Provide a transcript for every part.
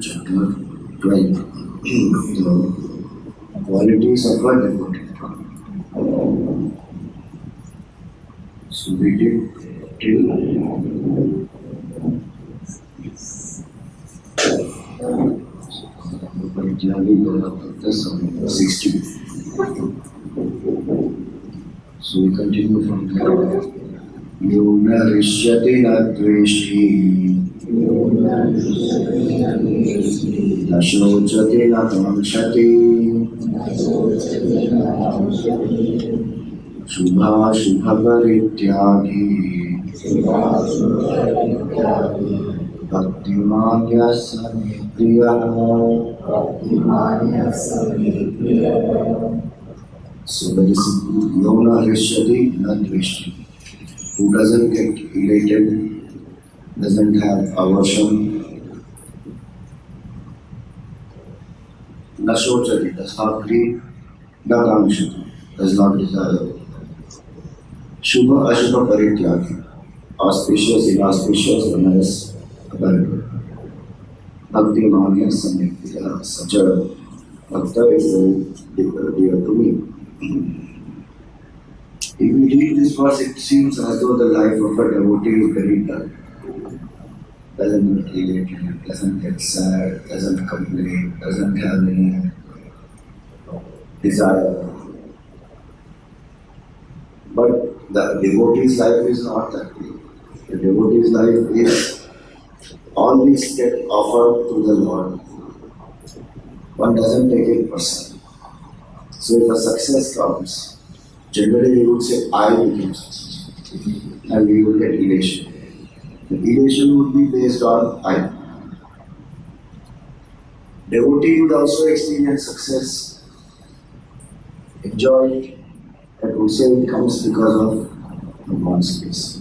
Chapter 12. The qualities of a devotee. So we did till the 60. So we continue from there. Yona rishyati na dveshi na shochati na tamshati shubha shubha parityagi bhaktimanya samipriya. So very simple. Yona rishyati na dveshi. Who doesn't get elated, doesn't have aversion, na shochati, does not grieve, na kamshati, does not desire. Shubha ashubha parityagi, auspicious, inauspicious, wellness, abandoned. Bhakti manya samyaktiya, such a bhakta is very dear to me. If we read this verse, it seems as though the life of a devotee is very dull. Doesn't get elated, doesn't get sad, doesn't complain, doesn't have any desire. But the devotee's life is not that way. The devotee's life is always get offered to the Lord. One doesn't take it personally. So if a success comes, generally we would say, I became successful. And we would get elation. The elation would be based on I. Devotee would also experience success, enjoy it, and would say it comes because of one's grace.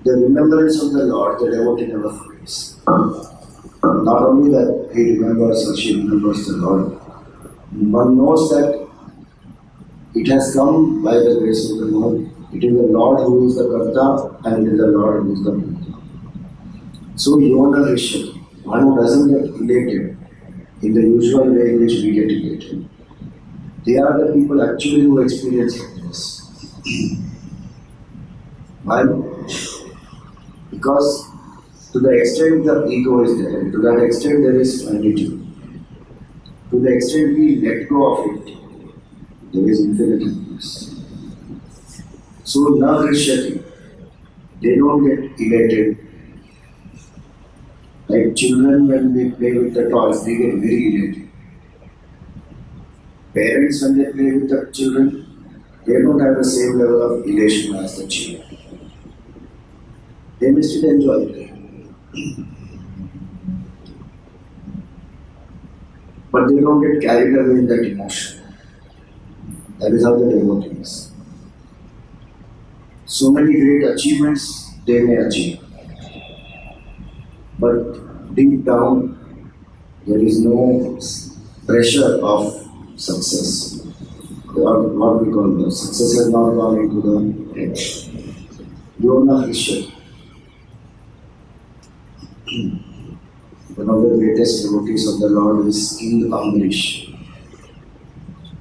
The remembrance of the Lord, the devotee never forgets. Not only that he remembers or she remembers the Lord, one knows that it has come by the grace of the Lord. It is the Lord who is the Karta and it is the Lord who is the Bhakta. So, Yona Rishyati, one who doesn't get elated in the usual way in which we get elated. They are the people actually who experience happiness. Why? Because to the extent the ego is there, to that extent there is vanity. To the extent we let go of it, there is infinite happiness. So, na rishyati, they don't get elated. Like children, when they play with the toys, they get very elated. Parents, when they play with the children, they don't have the same level of elation as the children. They may still enjoy playing, but they don't get carried away in that emotion. That is how the devotee is. So many great achievements they may achieve, but deep down there is no pressure of success. What we call the success has not gone into the head. Yona Krishna, one of the greatest devotees of the Lord, is King Amrish.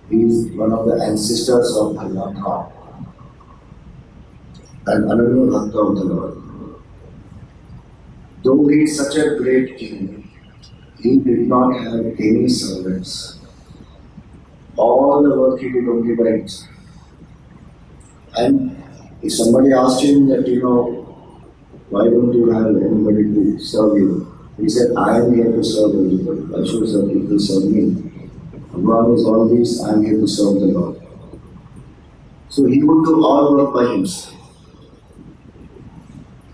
He is one of the ancestors of Bhagavan Ram and another Bhakta of the Lord. Though he is such a great king, he did not have any servants. All the work he did only by himself. And if somebody asked him that, why don't you have anybody to serve you? He said, I am here to serve everybody. Why should some people serve me? God is all this, I am here to serve the Lord. So he would do all work by himself.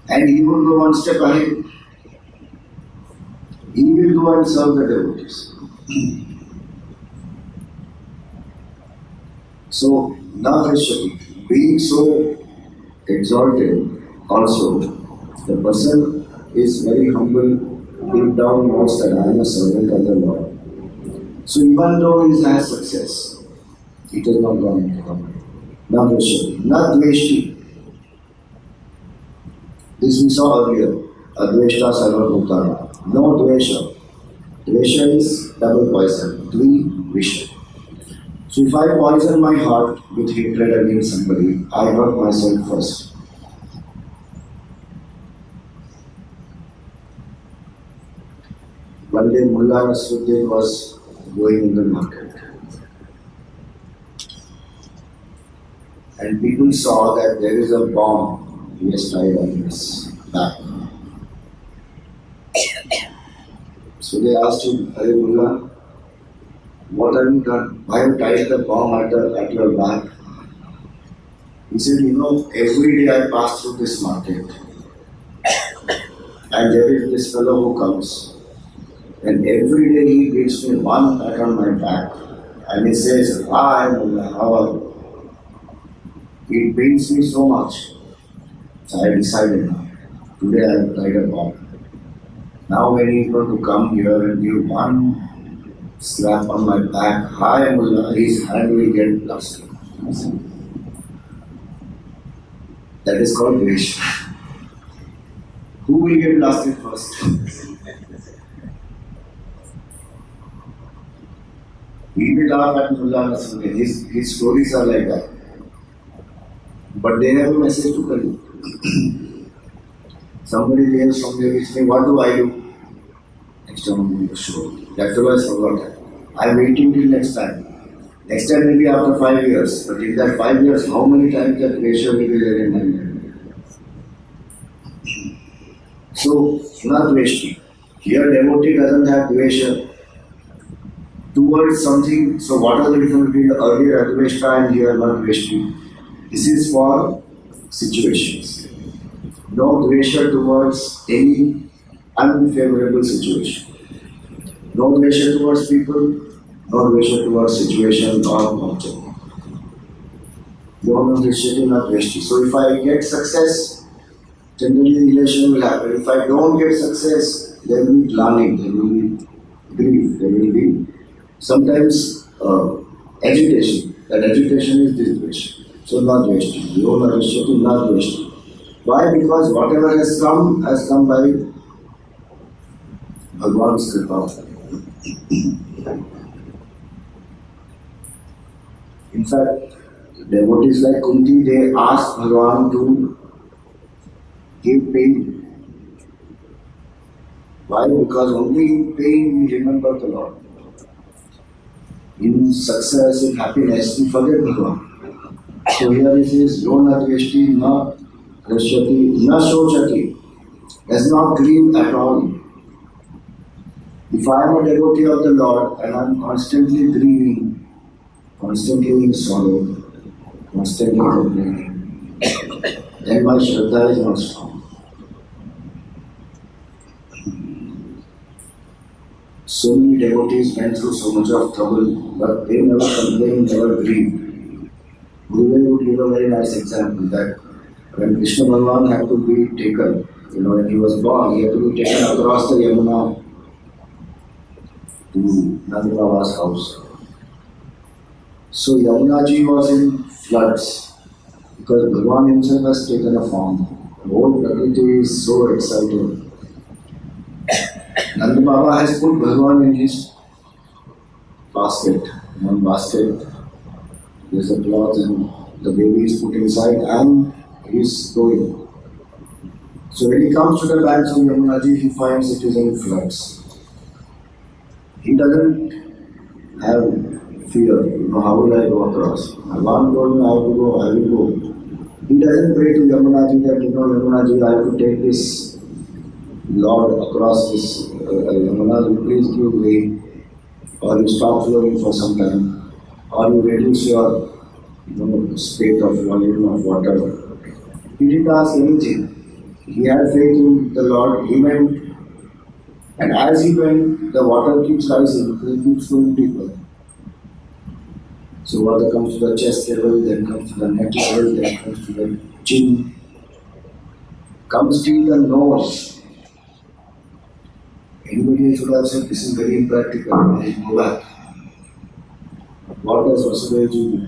And he would go one step ahead. He will go and serve the devotees. So, Navrishati, being so exalted, also, the person is very humble, deep down knows that I am a servant of the Lord. So, even though he has success, it has not gone into the Navrishati, not Dveshti. This we saw earlier, Adveshta Sarva Bhutana. No Dvesha. Dvesha is double poison, Dvi Visha. So if I poison my heart with hatred against somebody, I hurt myself first. One day Mullah Nasruddin was going in the market. And people saw that there is a bomb he has tied on his back. So they asked him, Hey Mullah, what have you done? Why have you tied the bomb at your back? He said, every day I pass through this market and there is this fellow who comes and every day he gives me one pat on my back and he says, Hi Mullah, how are you? It pains me so much. So I decided now, today I have tied a bomb. Now when he is going to come here and give one slap on my back, Hi Mullah, his hand will get blasted. That is called grieve. Who will get blasted first? We will laugh at Mullah Nasruddin. His stories are like that. But they have a message to tell you. Somebody hears from there with me, what do I do? Next time I'm going to show you. That's why I forgot. I'm waiting till next time. Next time maybe after 5 years. But in that 5 years, how many times that ratio will be there in my mind? So, not Dveshti. Here devotee doesn't have Dvesha towards something. So what are the difference between the earlier Adveshta and here not Dveshti? This is for situations. No Dvesha towards any unfavorable situation. No Dvesha towards people, no Dvesha towards situation or object. No Dvesha, not Dveshti. So if I get success, generally elation will happen. If I don't get success, there will be planning, there will be grief, there will be sometimes agitation. That agitation is this Dvesha. So not Dveshti. Yona Dveshti, not Dveshti. Why? Because whatever has come by Bhagwan's Kripa. In fact, devotees like Kunti, they ask Bhagwan to give pain. Why? Because only in pain we remember the Lord. In success, in happiness, we forget Bhagwan. So here it says, Yona Dveshti, na Rashyati, na Shochati. Does not grieve at all. If I am a devotee of the Lord and I am constantly grieving, constantly in sorrow, constantly complaining, then my Shraddha is not strong. So many devotees went through so much of trouble, but they never complained, never grieved. Gurudev would give a very nice example that when Krishna Bhagavan had to be taken, when he was born, he had to be taken across the Yamuna to Nanda Baba's house. So Yamuna ji was in floods because Bhagavan himself has taken a form. The whole Prakriti is so excited. Nanda Baba has put Bhagavan in his basket. One basket, there's a cloth and the baby is put inside and he is going. So when he comes to the banks of Yamuna ji, he finds it is in floods. He doesn't have fear, how will I go across? Bhagavan told me I have to go, I will go. He doesn't pray to Yamuna ji that, Yamuna ji, I have to take this Lord across this Yamuna ji, please give way, or you stop flowing for some time, or you reduce your state of volume of water. He didn't ask anything. He had faith in the Lord. He went, and as he went, the water keeps rising, it keeps flowing deeper. So water comes to the chest level, then comes to the neck level, then comes to the chin, comes till the nose. Anybody should have said, this is very impractical, I go back. What does Vasudeva do?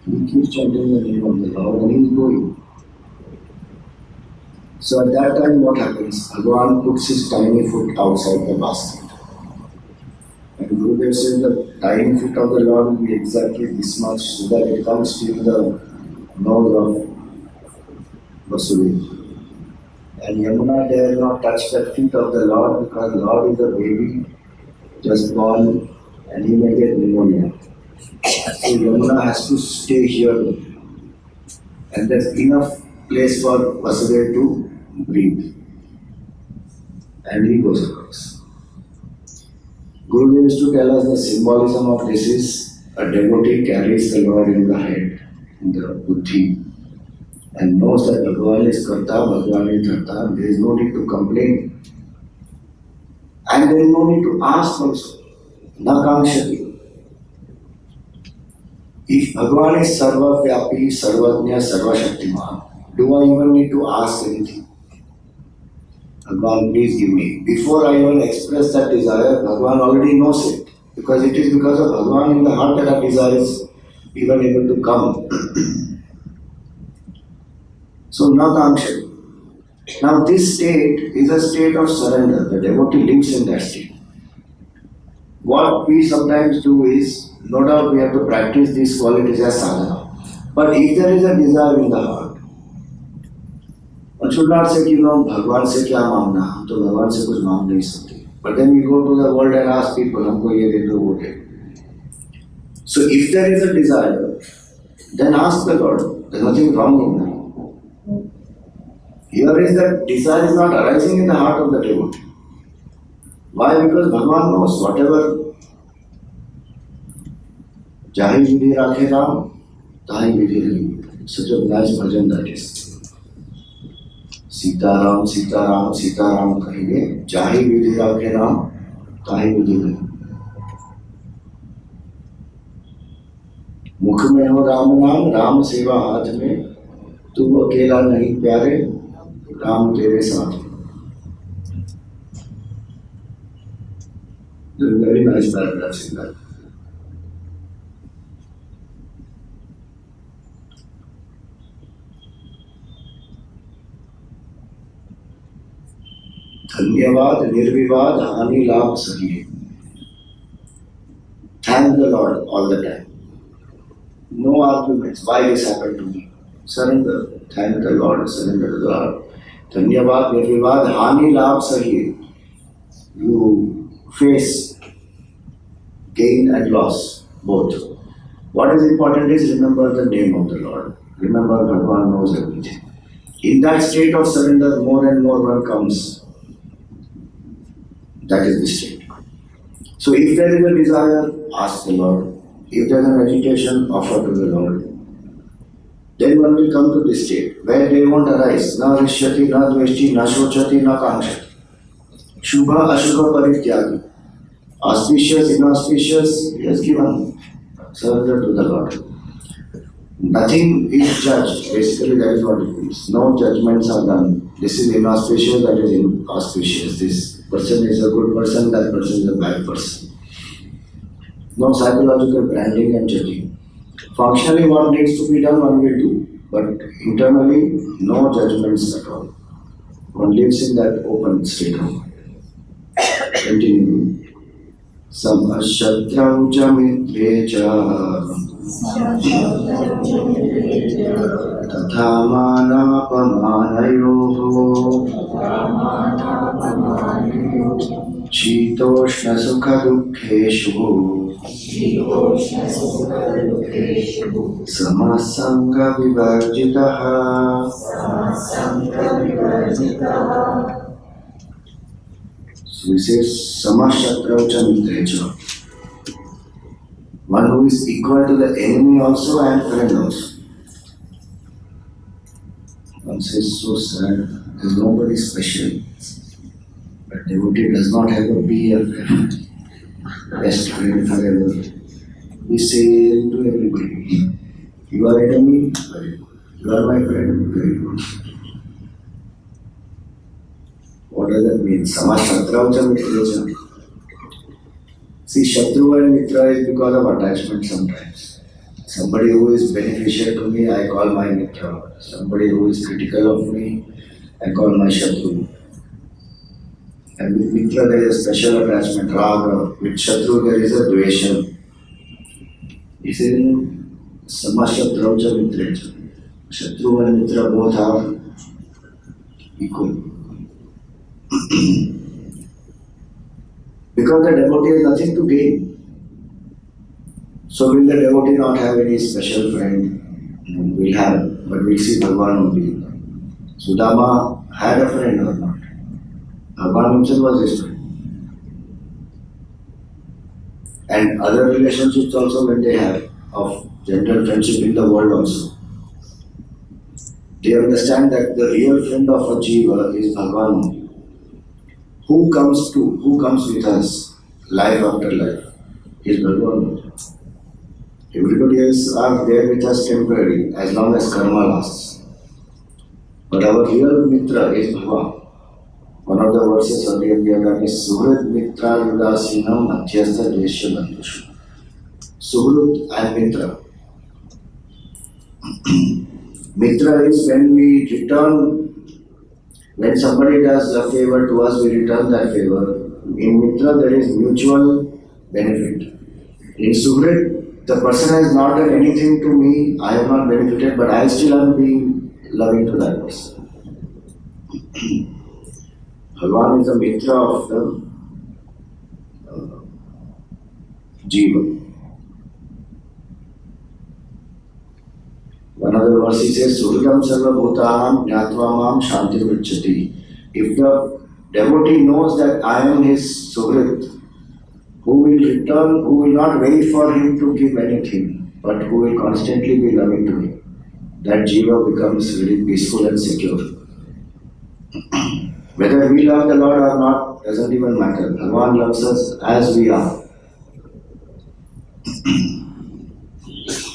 He keeps chanting the name of the Lord and he is going. So at that time what happens? Bhagavan puts his tiny foot outside the basket. And Gurudev says the tiny foot of the Lord will be exactly this much so that it comes till the nose of Vasudeva. And Yamuna dare not touch the feet of the Lord because the Lord is a baby just born and he may get pneumonia. So Yamuna has to stay here and there's enough place for Vasudeva to breathe. And he goes across. Gurudev used to tell us the symbolism of this is a devotee carries the Lord in the head, in the buddhi, and knows that Bhagavan is Karta, Bhagavan is Dharta, there is no need to complain. And there is no need to ask also. Na kankshati. If Bhagavan is Sarva Vyapi, Sarvajna, Sarva Shaktiman, do I even need to ask anything? Bhagavan, please give me. Before I even express that desire, Bhagavan already knows it. Because it is because of Bhagavan in the heart that our desire is even able to come. So, na kankshati. Now this state is a state of surrender. The devotee lives in that state. What we sometimes do is, no doubt we have to practice these qualities as sadhana. But if there is a desire in the heart, one should not say, Bhagwan se kya mangna, hum to Bhagwan se kuch mang nahi sakte. But then we go to the world and ask people, humko ye de do, wo de. So if there is a desire, then ask the Lord. There is nothing wrong in that. Here is that desire is not arising in the heart of the devotee. Why? Because Bhagavan knows whatever Jahi Vidhi Rakhe Ram, Tahi Vidhi Rahi. Such a nice bhajan that is. Sita Ram, Sita Ram, Sita Ram kahenge, Jahi Vidhi Rakhe Ram, Tahi Vidhi Rahi. मुख में हो राम नाम, राम सेवा हाथ में, तू अकेला नहीं प्यारे, राम तेरे साथ. There is a very nice paragraph in that. धन्यवाद निर्विवाद हानि लाभ सही. Thank the Lord all the time. No arguments. Why this happened to me? Surrender. Thank the Lord. Surrender to the Lord. Dhanyavad, Nirvivad, Hani, Labh, Sahi. You face gain and loss, both. What is important is remember the name of the Lord. Remember Bhagavan knows everything. In that state of surrender, more and more one comes. That is the state. So if there is a desire, ask the Lord. If there is an agitation, offer to the Lord. Then one will come to this state where they won't arise. Na rishyati, na dveshti, na shochati, na kankshati. Shubha, ashubha, parityagi. Auspicious, inauspicious, he has given. Surrender to the Lord. Nothing is judged. Basically, that is what it means. No judgments are done. This is inauspicious, that is inauspicious. This person is a good person, that person is a bad person. No psychological branding and judging. Functionally, what needs to be done, one will do. But internally, no judgments at all. One lives in that open state of mind. Continue. Samashatrau cha mitre cha तथा मानापमानयोः शीतोष्णसुखदुःखेषु समसङ्गविवर्जितः. So he says, Samashatrau cha mitre cha. One who is equal to the enemy also and friend also. One says, so sad, there is nobody special. But devotee does not have a BFF, best friend forever. We say to everybody, you are enemy, very good. You are my friend, very good. What does that mean? Samashatrau cha mitra cha. See, Shatru and Mitra is because of attachment sometimes. Somebody who is beneficial to me, I call my Mitra. Somebody who is critical of me, I call my Shatru. And with Mitra there is a special attachment, Raga. With Shatru there is a Dvesha. He says, Samashatrau cha Mitra cha. Shatru and Mitra both are equal. Because the devotee has nothing to gain. So will the devotee not have any special friend? We'll have, but we'll see Bhagavan only. Sudama had a friend or not? Bhagavan himself was his friend. And other relationships also when they have, of general friendship in the world also. They understand that the real friend of a jiva is Bhagavan. Who comes with us life after life is Bhagavan. Everybody else are there with us temporarily, as long as karma lasts. But our real mitra is Bhagavan. One of the verses earlier we have done is Suhrit Mitra Yudasinam Madhyastha Dveshya Bandhushu. Suhrit and Mitra. Mitra is when we return, when somebody does a favor to us, we return that favor. In Mitra there is mutual benefit. In Suhrit, the person has not done anything to me, I have not benefited, but I still am being loving to that person. Bhagavan is the mitra of the jiva. One other verse he says, Suhritam sarva bhutanam jnatva mam shanti vricchati. If the devotee knows that I am his Suhrit, who will return, who will not wait for him to give anything, but who will constantly be loving to him, that jiva becomes very peaceful and secure. Whether we love the Lord or not doesn't even matter. Bhagavan loves us as we are.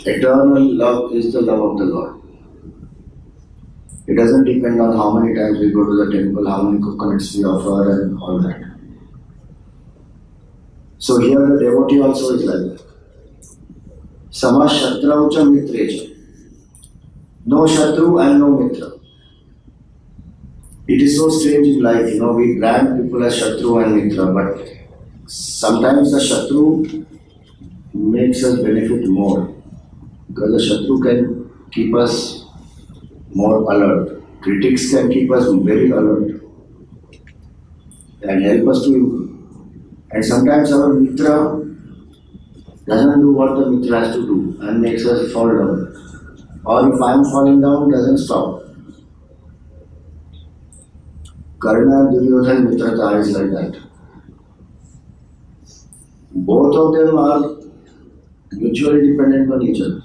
Eternal love is the love of the Lord. It doesn't depend on how many times we go to the temple, how many coconuts we offer and all that. So here the devotee also is like that. Samashatrau cha mitre cha. No Shatru and no Mitra. It is so strange in life, we brand people as Shatru and Mitra, but sometimes the Shatru makes us benefit more. Because the Shatru can keep us more alert. Critics can keep us very alert and help us to improve. And sometimes our Mitra doesn't do what the Mitra has to do and makes us fall down. Or if I am falling down, doesn't stop. Karna and Duryodhan Mitrata is like that. Both of them are mutually dependent on each other.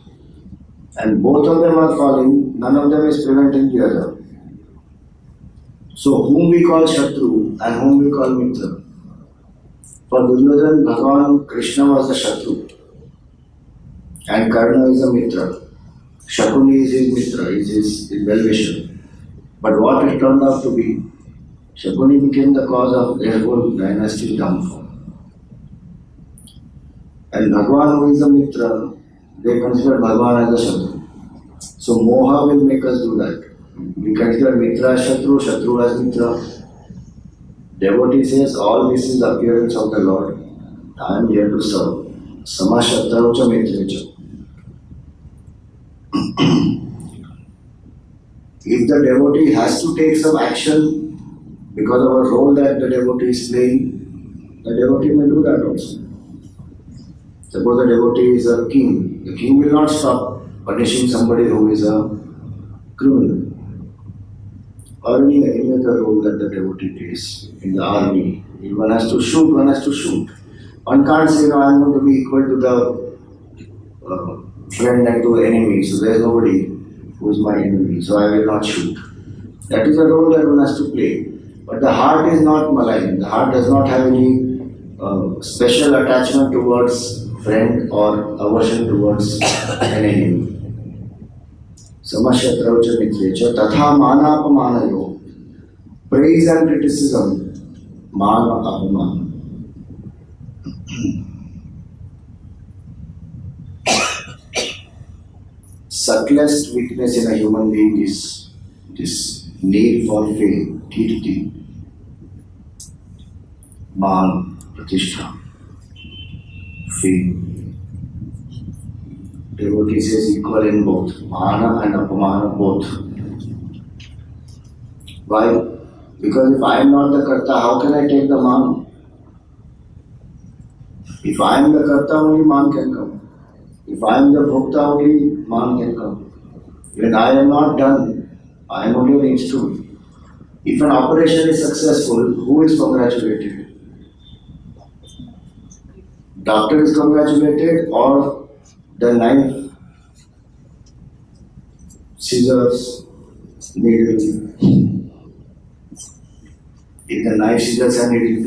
And both of them are falling, none of them is preventing the other. So whom we call Shatru and whom we call Mitra. For Duryodhan, Bhagavan Krishna was the Shatru and Karna is a Mitra. Shakuni is his Mitra, is his well-wisher. But what it turned out to be, Shakuni became the cause of their whole dynasty downfall. And Bhagavan, who is the Mitra, they consider Bhagavan as a Shatru. So Moha will make us do that. We consider Mitra as Shatru, Shatru as Mitra. Devotee says, all this is the appearance of the Lord. I am here to serve. Samashatraucha Mitricha. If the devotee has to take some action because of a role that the devotee is playing, the devotee may do that also. Suppose the devotee is a king. The king will not stop punishing somebody who is a criminal. Or any other role that the devotee plays in the army. If one has to shoot, one has to shoot. One can't say, no, I am going to be equal to the friend and to the enemy. So there is nobody who is my enemy. So I will not shoot. That is a role that one has to play. But the heart is not malign. The heart does not have any special attachment towards friend or aversion towards an enemy. Samashatraucha mitrecha tatha mana apamanayo. Praise and criticism, mana apamana. Subtlest weakness in a human being is this need for fame, kirti, man, pratishtha, fame. Devotee says equal in both, mana and apamana both. Why? Because if I am not the karta, how can I take the man? If I am the karta, only man can come. If I am the bhokta, only man can come. When I am not done, I am only an instrument. If an operation is successful, who is congratulated? Doctor is congratulated or the knife, scissors, needle. If the knife, scissors and needle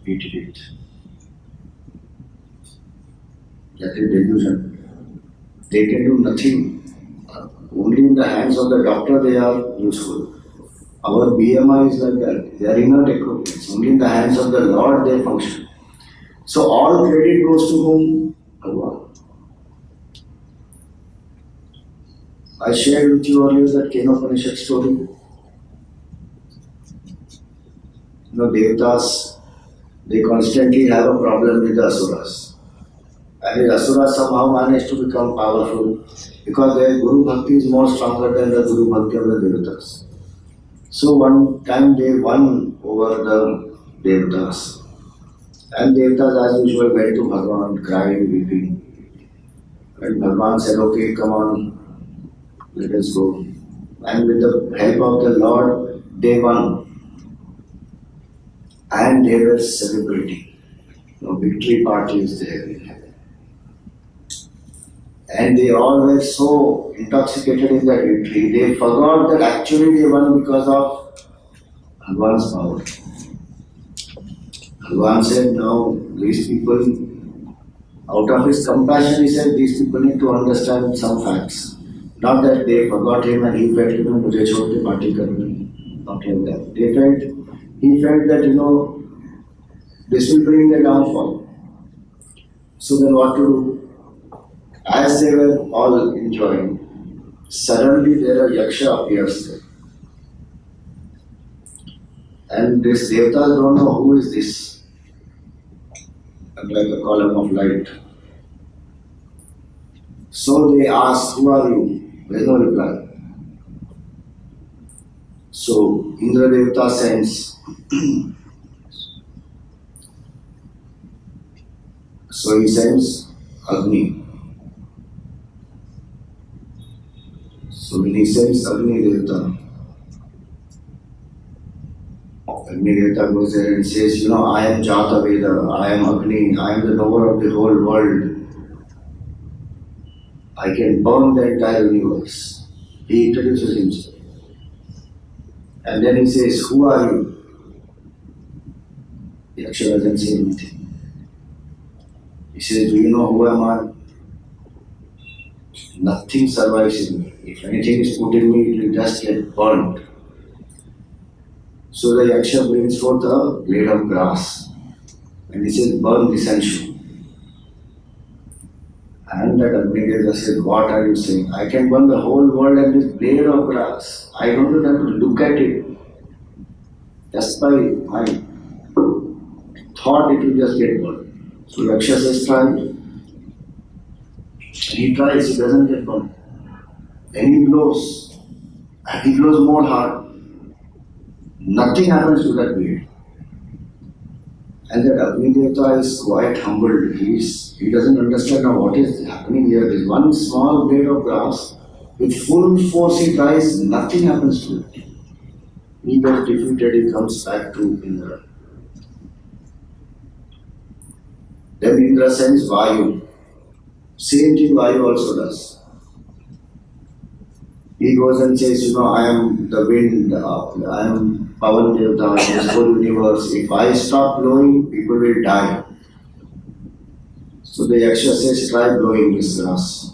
beat it. That is delusion. They can do nothing. Only in the hands of the doctor they are useful. Our BMI is like that. They are inert equipments. Only in the hands of the Lord they function. So all credit goes to whom? Allah. I shared with you earlier that Kenopanishad story. Devatas, they constantly have a problem with the Asuras. And the Asuras somehow manage to become powerful because their Guru Bhakti is more stronger than the Guru Bhakti of the Devatas. So one time they won over the Devatas. And Devatas as usual went to Bhagavan crying, weeping. And Bhagavan said, okay, come on, let us go. And with the help of the Lord, they won. And they were celebrating. Victory party is there in heaven. And they all were so intoxicated in that victory, they forgot that actually they won because of Bhagavan's power. Bhagavan said, now these people, out of his compassion, he said, these people need to understand some facts. Not that they forgot him and he felt, mujhe chhod ke party karni. Not like that. He felt that, this will bring the downfall. So then what to do? As they were all enjoying, suddenly there a yaksha appears there. And this devatas don't know who is this. Like a column of light. So they ask, who are you? There is no reply. So Indra Devata sends. So he sends Agni. So when he sends Agni Devata, Agni goes there and says, I am Jata Veda, I am Agni, I am the knower of the whole world. I can burn the entire universe. He introduces himself. And then he says, who are you? Yaksha doesn't say anything. He says, do you know who am I? Nothing survives in me. If anything is put in me, it will just get burnt. So the Yaksha brings forth a blade of grass. And he says, burn this and show. And that Agni said, what are you saying? I can burn the whole world and this blade of grass. I don't even have to look at it. Just by my thought, it will just get burned. So Yaksha says, try it. And he tries, he doesn't get burned. Then he blows. And he blows more hard. Nothing happens to that blade. And that Agni Devata is quite humbled. He doesn't understand now what is happening here. There is one small blade of grass. With full force he tries, nothing happens to it. He gets defeated, he comes back to Indra. Then Indra sends Vayu. Same thing Vayu also does. He goes and says, I am the wind, I am Pavan Devata, this whole universe. If I stop blowing, people will die. So the Yaksha says, try blowing this grass.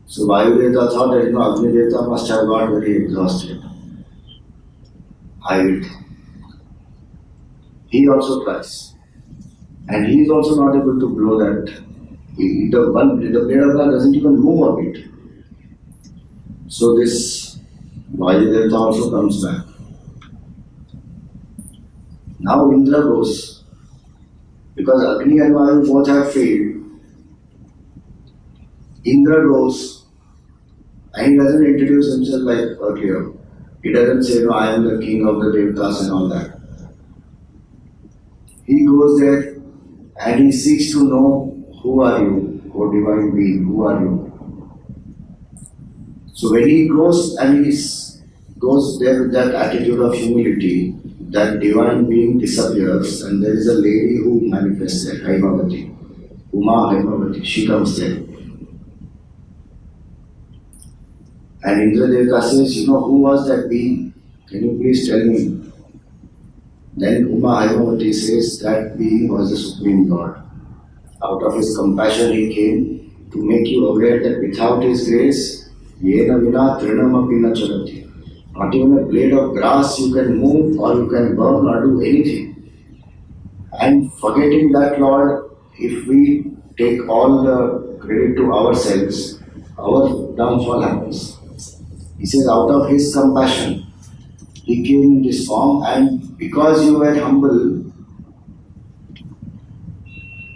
So Vayu Devata thought that, Agni Devata must have got very exhausted. I will. He also tries. And he is also not able to blow that. The blade of grass doesn't even move a bit. So this Vayu Devata also comes back. Now Indra goes. Because Agni and Vayu both have failed. Indra goes. And he doesn't introduce himself like earlier. He doesn't say, I am the king of the Devatas and all that. He goes there and he seeks to know, who are you, O divine being, who are you? So when he goes and he goes there with that attitude of humility, that divine being disappears and there is a lady who manifests there, Haimavati. Uma Haimavati, she comes there. And Indra Devata says, who was that being? Can you please tell me? Then Uma Haimavati says that being was the Supreme God. Out of his compassion he came to make you aware that without his grace, yena vina trinamapi na chalati. Not even a blade of grass you can move or you can burn or do anything. And forgetting that, Lord, if we take all the credit to ourselves, our downfall happens. He says, out of his compassion, he came in this form, and because you were humble,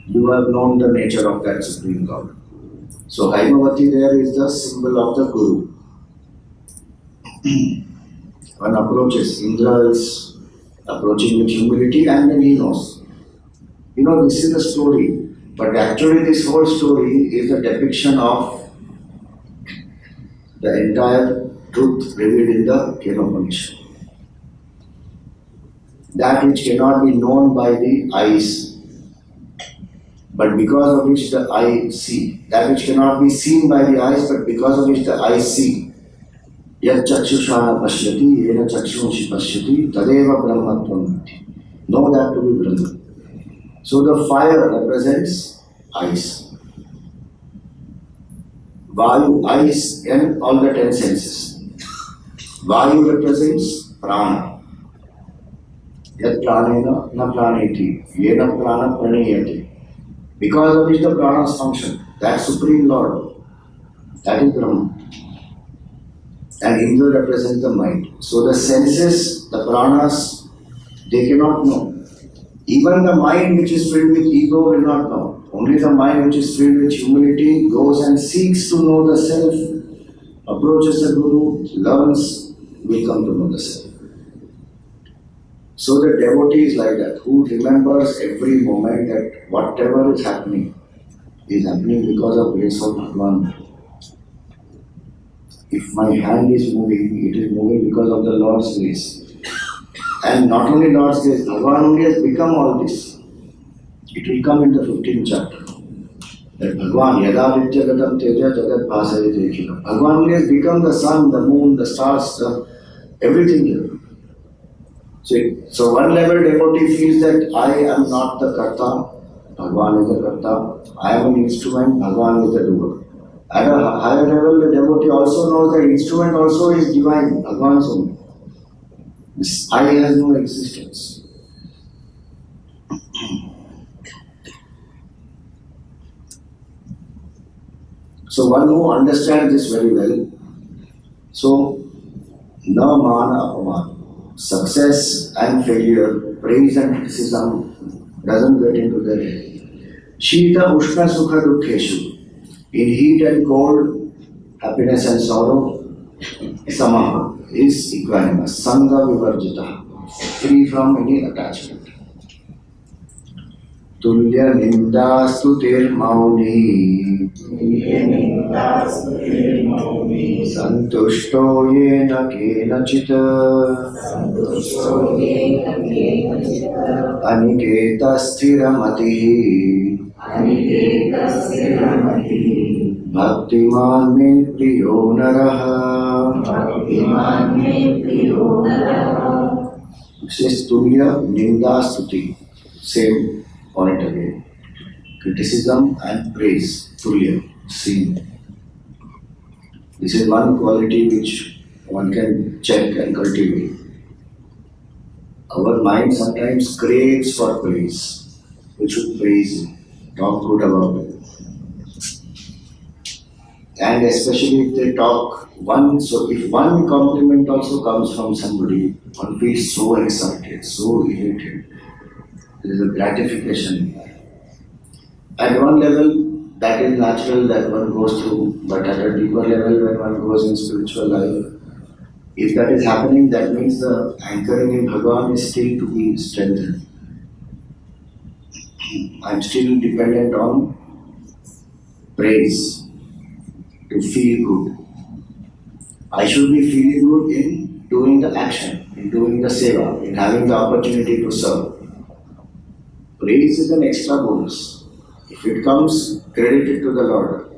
you have known the nature of that Supreme God. So Haimavati there is the symbol of the Guru. One approaches, Indra is approaching with humility and then he knows. This is the story, but actually this whole story is a depiction of the entire truth revealed in the Kenopanishad. That which cannot be known by the eyes, but because of which the eye see. That which cannot be seen by the eyes, but because of which the eyes see. Yat chakshushana pashyati, yena chakshunshi pashyati, tadeva brahmatvam. Know that to be Brahman. So the fire represents eyes. Vayu, eyes and all the 10 senses. Vayu represents prana. Yat pranena na praneti, yena prana praneyati. Because of which the pranas function. That Supreme Lord, that is Brahman. And Indra represents the mind. So the senses, the pranas, they cannot know. Even the mind which is filled with ego will not know. Only the mind which is filled with humility goes and seeks to know the self, approaches the Guru, learns, will come to know the self. So the devotee is like that, who remembers every moment that whatever is happening because of grace of Bhagavan. If my hand is moving, it is moving because of the Lord's grace. And not only Lord's grace, Bhagavan only has become all this. It will come in the 15th chapter. That Bhagavan yada vidyagatam teja jagat bhasayate ekhinam. Bhagavan only has become the sun, the moon, the stars, everything here. So one level devotee feels that I am not the karta, Bhagavan is the karta, I am an instrument, Bhagavan is the doer. At a higher level, the devotee also knows that instrument also is divine, Bhagavan's only. This I has no existence. So one who understands this very well, so na mana apamana, success and failure, praise and criticism doesn't get into their head. Shita ushna sukha dukkheshu, in heat and cold, happiness and sorrow, samaha is equanimous, sangha vivarjita, free from any attachment. तुल्य निंदा स्तुतिर मौनी संतुष्टो येन केनचित् अनिकेत स्थिरमतिः भक्तिमान् मे प्रियो नरः. This is tulya ninda stuti, same point again. Criticism and praise, tulya, same. This is one quality which one can check and cultivate. Our mind sometimes craves for praise. We should praise him, talk good about him. And especially if they talk one, so if one compliment also comes from somebody, one feels so excited, so elated. There is a gratification in that. At one level, that is natural that one goes through, but at a deeper level, when one goes in spiritual life, if that is happening, that means the anchoring in Bhagavan is still to be strengthened. I am still dependent on praise to feel good. I should be feeling good in doing the action, in doing the seva, in having the opportunity to serve. Praise is an extra bonus. If it comes, credit it to the Lord.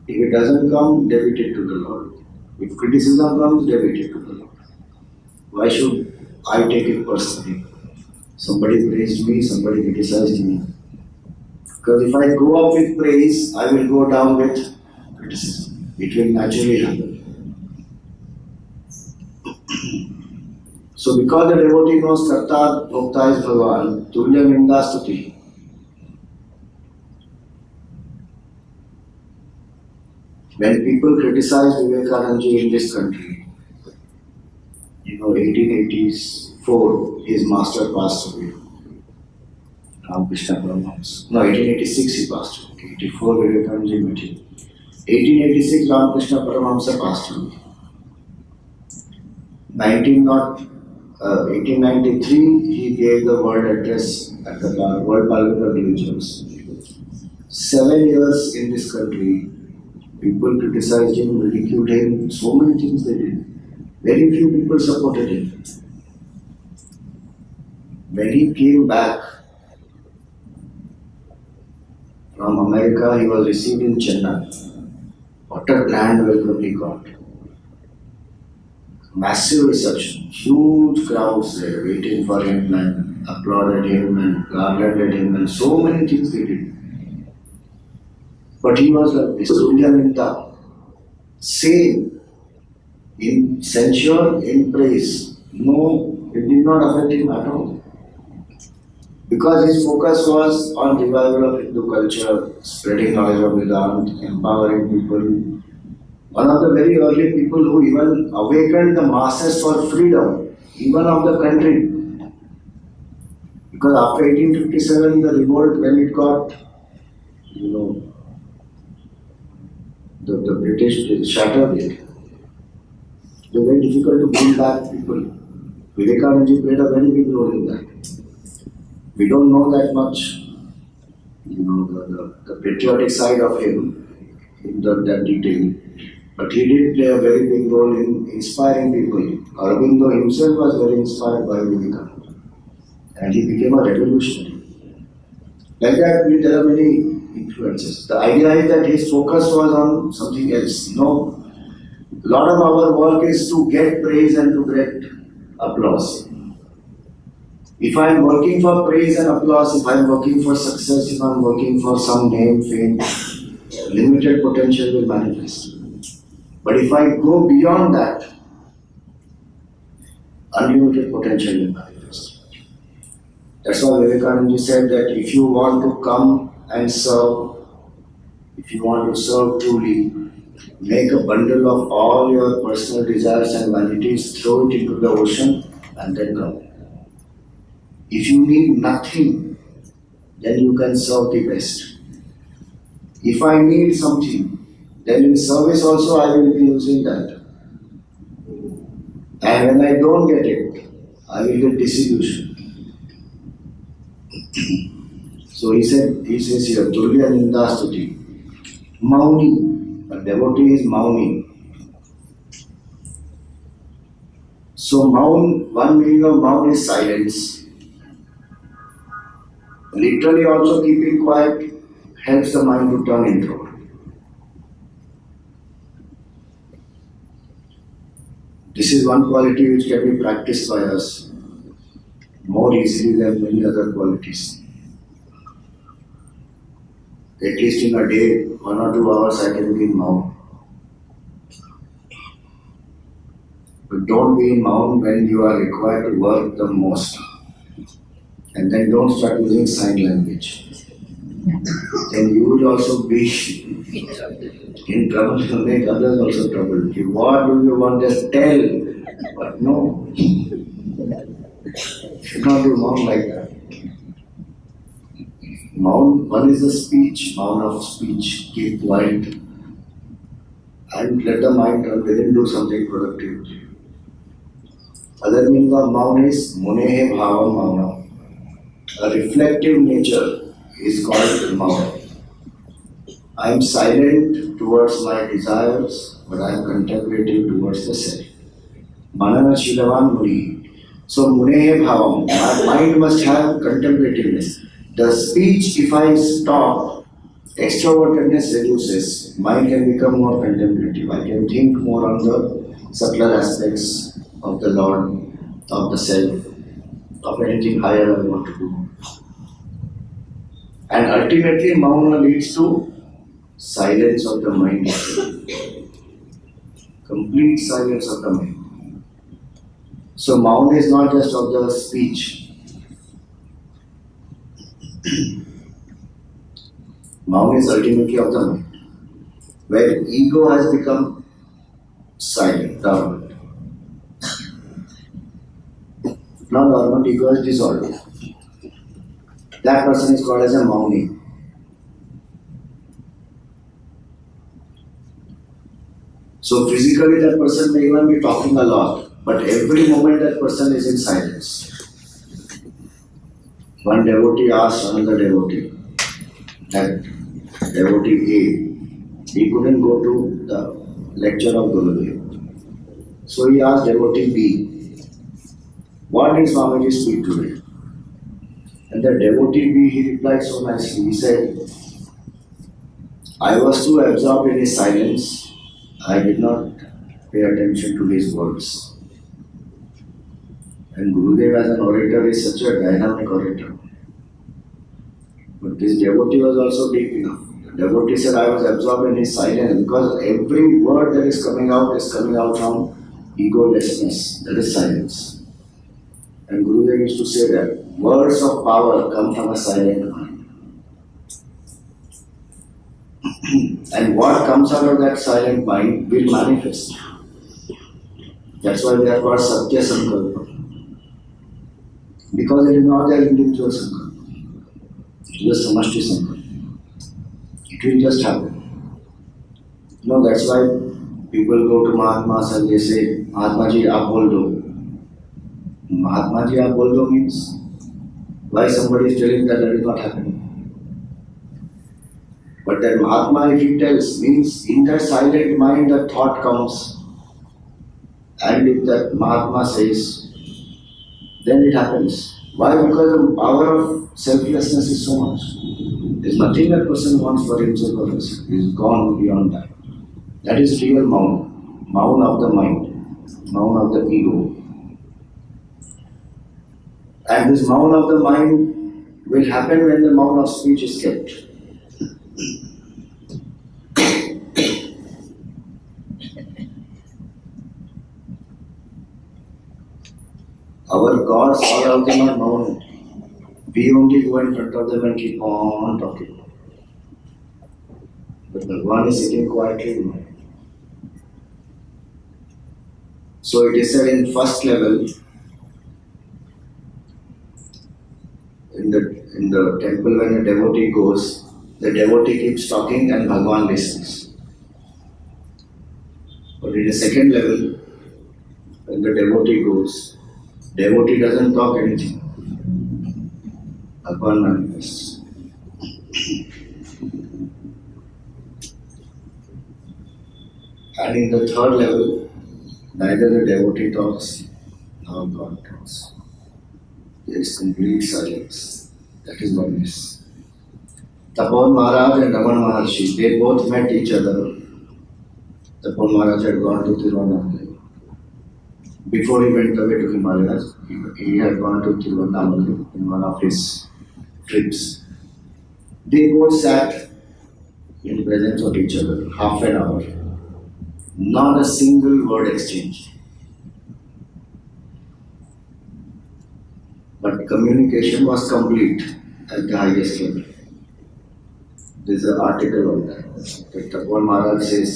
If it doesn't come, debit it to the Lord. If criticism comes, debit it to the Lord. Why should I take it personally? Somebody praised me, somebody criticized me. Because if I go up with praise, I will go down with criticism. It will naturally happen. So because the devotee knows Karta, Bhokta is Bhagavan, Tulya Ninda Stuti. When people criticize Vivekananda in this country, 1884, his master passed away. Ramakrishna Paramahamsa. No, 1886 he passed away. 84 Vivekananda met him. 1886 Ramakrishna Paramahamsa passed away. 1893 he gave the world address at the World Parliament of Religions. 7 years in this country, people criticized him, ridiculed him, so many things they did. Very few people supported him. When he came back from America, he was received in Chennai. What a grand welcome he got. Massive reception, huge crowds there waiting for him and applauded him and garlanded him and so many things they did. But he was like this, Tulya same in censure, in praise. No, it did not affect him at all. Because his focus was on revival of Hindu culture, spreading knowledge of Vedanta, empowering people. One of the very early people who even awakened the masses for freedom, even of the country. Because after 1857, the revolt, when it got, the British shattered it. It was very difficult to bring back people. Vivekananda played a very big role in that. We don't know that much, the patriotic side of him in that detail. But he did play a very big role in inspiring people. Aurobindo himself was very inspired by Vivekananda. and he became a revolutionary. Like that, there are many influences. The idea is that his focus was on something else. A lot of our work is to get praise and to get applause. If I am working for praise and applause, if I am working for success, if I am working for some name, fame, limited potential will manifest. But if I go beyond that, unlimited potential will manifest. That's why Vivekananda said that if you want to come and serve, if you want to serve truly, make a bundle of all your personal desires and vanities, throw it into the ocean, and then come. If you need nothing, then you can serve the best. If I need something, then in service also I will be using that. And when I don't get it, I will get disillusioned. So he says here, Tulya Nindastuti, Mauni, a devotee is Mauni. So one meaning of Maun is silence. Literally also keeping quiet helps the mind to turn introvert. This is one quality which can be practiced by us more easily than many other qualities. At least in a day, 1 or 2 hours I can be in Maun. But don't be in Maun when you are required to work the most. And then don't start using sign language. Then you will also be in trouble to make others also trouble. What do you want to tell? But no. You should not do Maun like that. Maun, one is the speech, Maun of speech, keep quiet and let the mind turn within, do something productive. Other meaning of Maun is Munehe Bhavam Mauna. A reflective nature is called Maun. I am silent towards my desires, but I am contemplative towards the self. Manana Shilavan Muni. So Munehe Bhavam, my mind must have contemplativeness. The speech, if I stop, extrovertedness reduces. Mind can become more contemplative. I can think more on the subtler aspects of the Lord, of the self, of anything higher I want to do. And ultimately, Mauna leads to silence of the mind. Complete silence of the mind. So Mauna is not just of the speech. Mauna is ultimately of the mind, where ego has become silent, dormant. Now dormant ego is dissolved. That person is called as a Mauni. So physically that person may even be talking a lot, but every moment that person is in silence. One devotee asked another devotee, that devotee A, he couldn't go to the lecture of Gurudev. So he asked devotee B, what did Swamiji speak today? And the devotee B, he replied so nicely. He said, I was too absorbed in his silence, I did not pay attention to his words. And Gurudev as an orator is such a dynamic orator. But this devotee was also deep enough. The devotee said, I was absorbed in his silence because every word that is coming out from egolessness, that is silence. And Gurudev used to say that words of power come from a silent mind. And what comes out of that silent mind will manifest. That's why they are called Satya Sankalpa. Because it is not their individual Sankalpa. It is a Samashti Sankalpa. It will just happen. That's why people go to Mahatmas and they say, Mahatma ji, aap bol do. Mahatma ji, aap bol do means why somebody is telling that is not happening. But that Mahatma, if he tells, means in that silent mind that thought comes. And if that Mahatma says, then it happens. Why? Because the power of selflessness is so much. There is nothing that person wants for himself or herself. He is gone beyond that. That is real Maun. Maun of the mind. Maun of the ego. And this Maun of the mind will happen when the Maun of speech is kept. Our gods, all of them are Maun. We only go in front of them and keep on talking. But Bhagavan is sitting quietly in mind. So it is said in first level, in the temple when a devotee goes, the devotee keeps talking and Bhagavan listens. But in the second level, when the devotee goes, devotee doesn't talk anything. Bhagavan manifests. And in the third level, neither the devotee talks nor God talks. There is complete silence. That is oneness. Tapon Maharaj and Raman Maharshi, they both met each other. Tapon Maharaj had gone to Tiruvannamalai. Before he went away to Himalayas, he had gone to Tiruvannamalai in one of his trips. They both sat in presence of each other, half an hour. Not a single word exchanged. But communication was complete at the highest level. There is an article on that. Tapon Maharaj says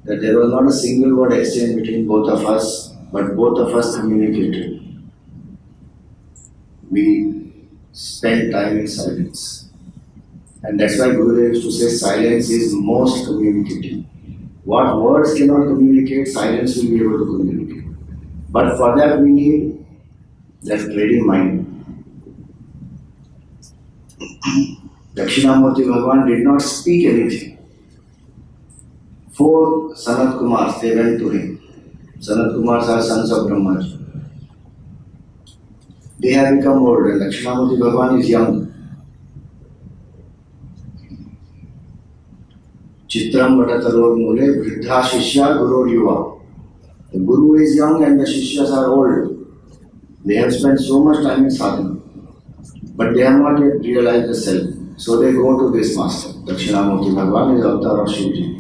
that there was not a single word exchanged between both of us, but both of us communicated. We spent time in silence. And that's why Gurudev used to say silence is most communicative. What words cannot communicate, silence will be able to communicate. But for that we need that ready mind. Dakshinamurti Bhagavan did not speak anything. 4 Sanat Kumars, they went to him. Sanat Kumars are sons of Brahmaji. They have become old and Dakshinamurti Bhagavan is young. Chitram Vatataror Mule, Vriddha Shishya, Guru Yuva. The Guru is young and the Shishyas are old. They have spent so much time in sadhana, but they have not yet realized the self. So they go to this master. Dakshinamurti Bhagavan is avatar of Shivji.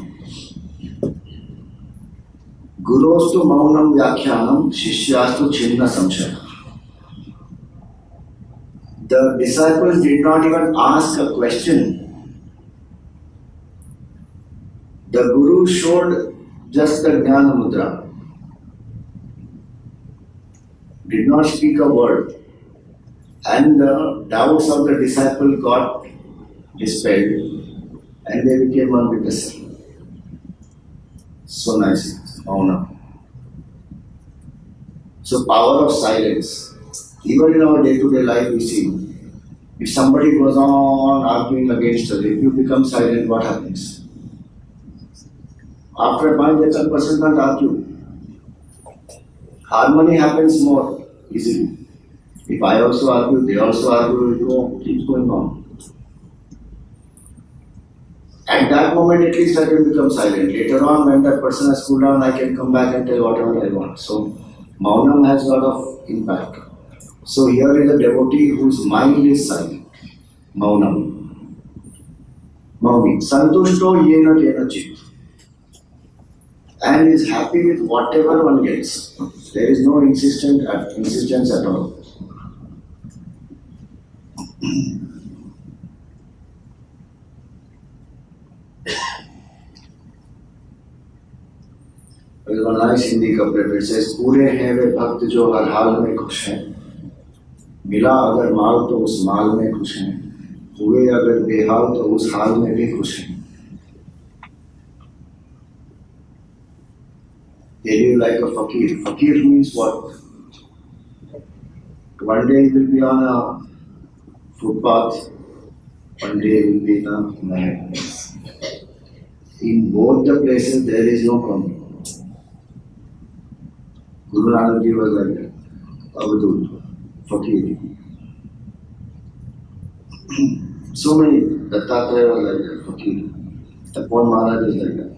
Gurostu Maunam Vyakhyanam, Shishyastu Chinna Samshaya. The disciples did not even ask a question. The Guru showed just the Jnana Mudra. Did not speak a word. And the doubts of the disciple got dispelled and they became one with the self. So nice, Mauna. So power of silence. Even in our day-to-day life we see, if somebody goes on arguing against us, if you become silent, what happens? After a point, that person can't argue. Harmony happens more easily. If I also argue, they also argue, it keeps going on. At that moment, at least I can become silent. Later on, when that person has cooled down, I can come back and tell whatever I want. So, Maunam has a lot of impact. So, here is a devotee whose mind is silent. Maunam. Mauni. Santushto yena tena chit. And is happy with whatever one gets. There is no insistence at all. There is one nice Hindi couplet. It says, "पूरे हैं वे भक्त जो हर हाल में खुश हैं, मिला अगर माल तो उस माल में खुश हैं, हुए अगर बेहाल तो उस हाल में भी खुश हैं." They live like a fakir. Fakir means what? One day he will be on a footpath, one day he will be in a man. In both the places there is no problem. Guru Nanak Ji was like that. Avadut. fakir. So many, Dattatreya was like that, fakir. Tapon Maharaj is like that.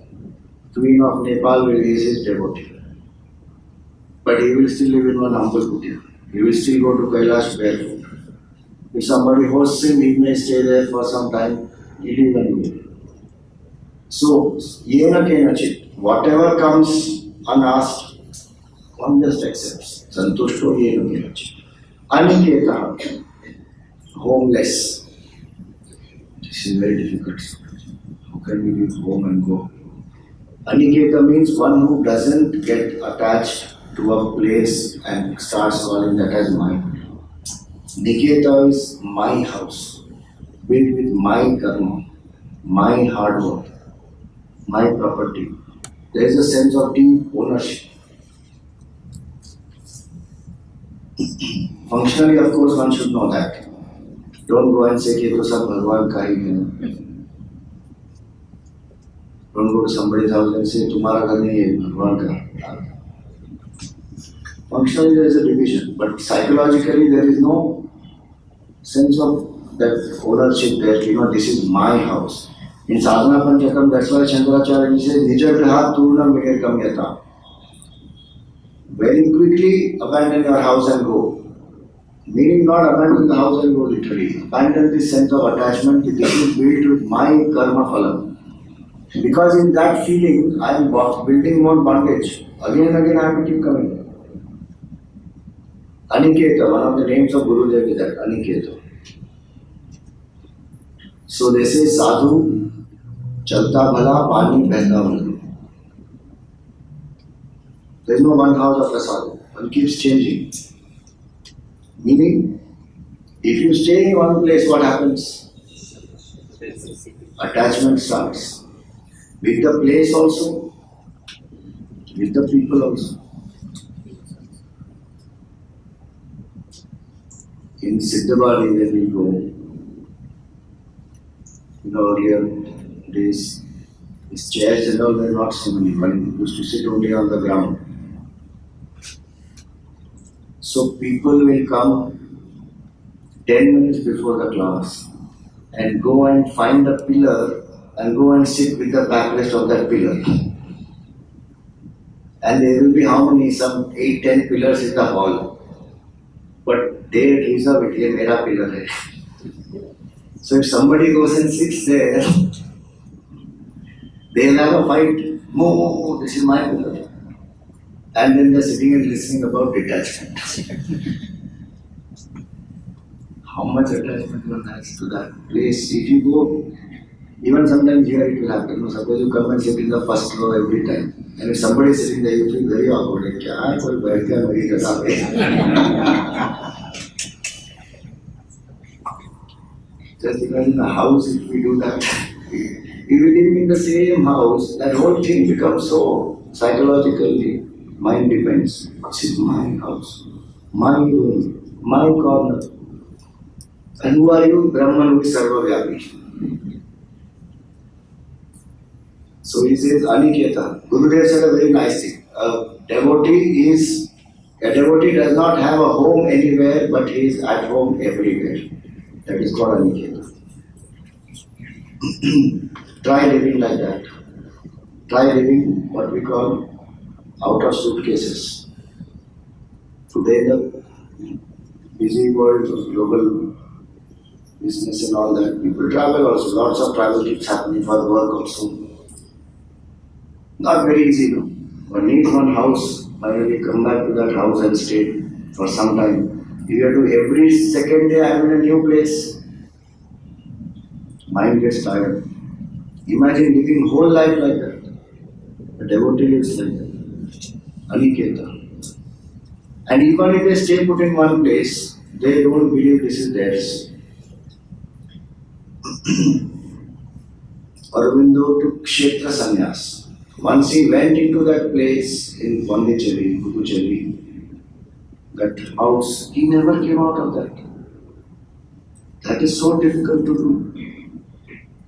Queen of Nepal is his devotee. But he will still live in one humble kutia. He will still go to Kailash barefoot. If somebody hosts him, he may stay there for some time. He will even go. So, yena kenachit, whatever comes unasked, one just accepts. Santushto yena kenachit. Aniketa, homeless. This is very difficult. How can we leave home and go? Aniketa means one who doesn't get attached to a place and starts calling that as mine. Niketa is my house, built with my karma, my hard work, my property. There is a sense of deep ownership. Functionally, of course, one should know that. Don't go and say, "Ye to sab Bhagwan ka hi hai." Don't go to somebody's house and say, "Tumhara ghar nahi hai, Bhagwan ka." Functionally, there is a division, but psychologically, there is no sense of that ownership there. This is my house. In Sadhana Panchakam, that's why Shankaracharya says, "Nija grihat turna mere kamyata." Very quickly abandon your house and go. Meaning not abandon the house and go literally. Abandon this sense of attachment that this is built with my karma phala. Because in that feeling, I am building more bondage. Again and again I have to keep coming. Aniketa, one of the names of Gurudev is that, Aniketa. So they say sadhu, chalta bhala, pani behta bhala. There is no one house of a sadhu. One keeps changing. Meaning, if you stay in one place, what happens? Attachment starts. With the place also, with the people also. In Siddhabadi, when we go, earlier days, these chairs and all were not so many. One used to sit only on the ground. So people will come 10 minutes before the class and go and find a pillar and go and sit with the backrest of that pillar. And there will be how many? Some 8-10 pillars in the hall. But they reserve it, ye mera pillar hai. So if somebody goes and sits there, they'll have a fight. No, this is my pillar. And then they're sitting and listening about detachment. How much attachment one has to that place. If you go, even sometimes here it will happen. Suppose you come and sit in the first row every time. And if somebody is sitting there, you feel very awkward. Kya koi baith gaya meri jagah pe. Just even in the house, if we do that, if we live in the same house, that whole thing becomes so psychologically mind depends. This is my house, my room, my corner. And who are you? Brahman who is Sarvavyapi. So he says, Aniketa. Gurudev said a very nice thing. A devotee does not have a home anywhere, but he is at home everywhere. That is called Aniketa. Try living like that. Try living what we call out of suitcases. Today the busy world of global business and all that, people travel also. Lots of travel keeps happening for work also. Not very easy, no. One needs one house. Finally come back to that house and stay for some time. You have to every second day I'm in a new place. Mind gets tired. Imagine living whole life like that. A devotee lives like that. Aniketa. And even if they stay put in one place, they don't believe this is theirs. Aurobindo took Kshetra Sannyas. Once he went into that place in Pondicherry, Puducherry, that house, he never came out of that. That is so difficult to do.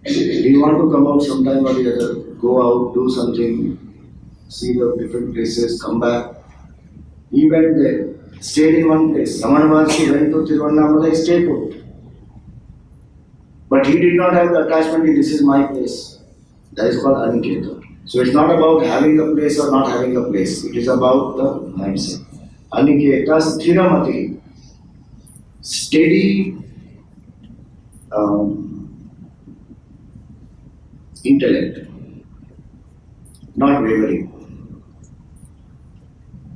We want to come out sometime or the other, go out, do something, see the different places, come back. He went there. stayed in one place. Ramana Maharshi went to Tiruvannamalai, stayed put. But he did not have the attachment, this is my place. That is called aniketa. So it's not about having a place or not having a place. It is about the mindset. Aniketa sthiramati. Steady intellect. Not wavering.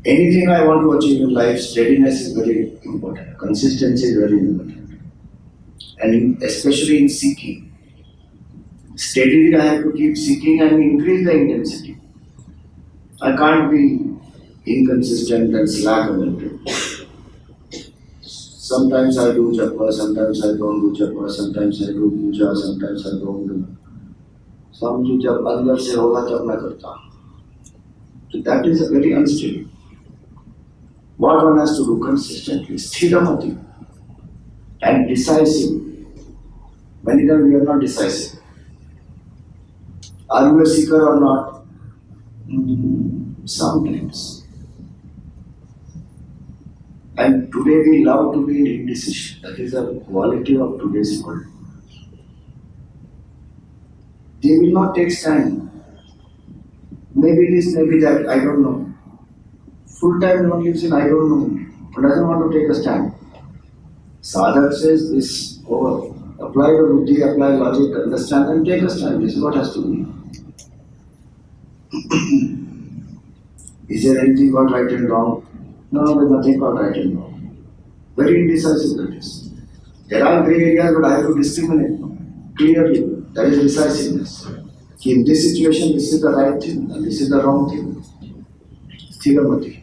Anything I want to achieve in life, steadiness is very important. Consistency is very important. And especially in seeking. Steadily I have to keep seeking and increase the intensity. I can't be inconsistent and slack about it. Sometimes I do japa, sometimes I don't do japa, sometimes I do puja, sometimes I don't do. समझो जब अंदर से होगा तब मैं करता हूँ. So that is a very unsteady. What one has to do consistently, sthiramati and decisive. Many times we are not decisive. Are you a seeker or not? Sometimes. And today we love to be in indecision. That is a quality of today's world. They will not take stand. Maybe this, maybe that, I don't know. Full-time one lives in I don't know, but doesn't want to take a stand. Sadhak says this, apply the buddhi, apply logic, understand and take a stand. This is what has to be. Is there anything called right and wrong? No, there's nothing called right and wrong. Very indecisive that is. There are gray areas, but I have to discriminate clearly. That is decisiveness. In this situation, this is the right thing and this is the wrong thing. Sthiramati.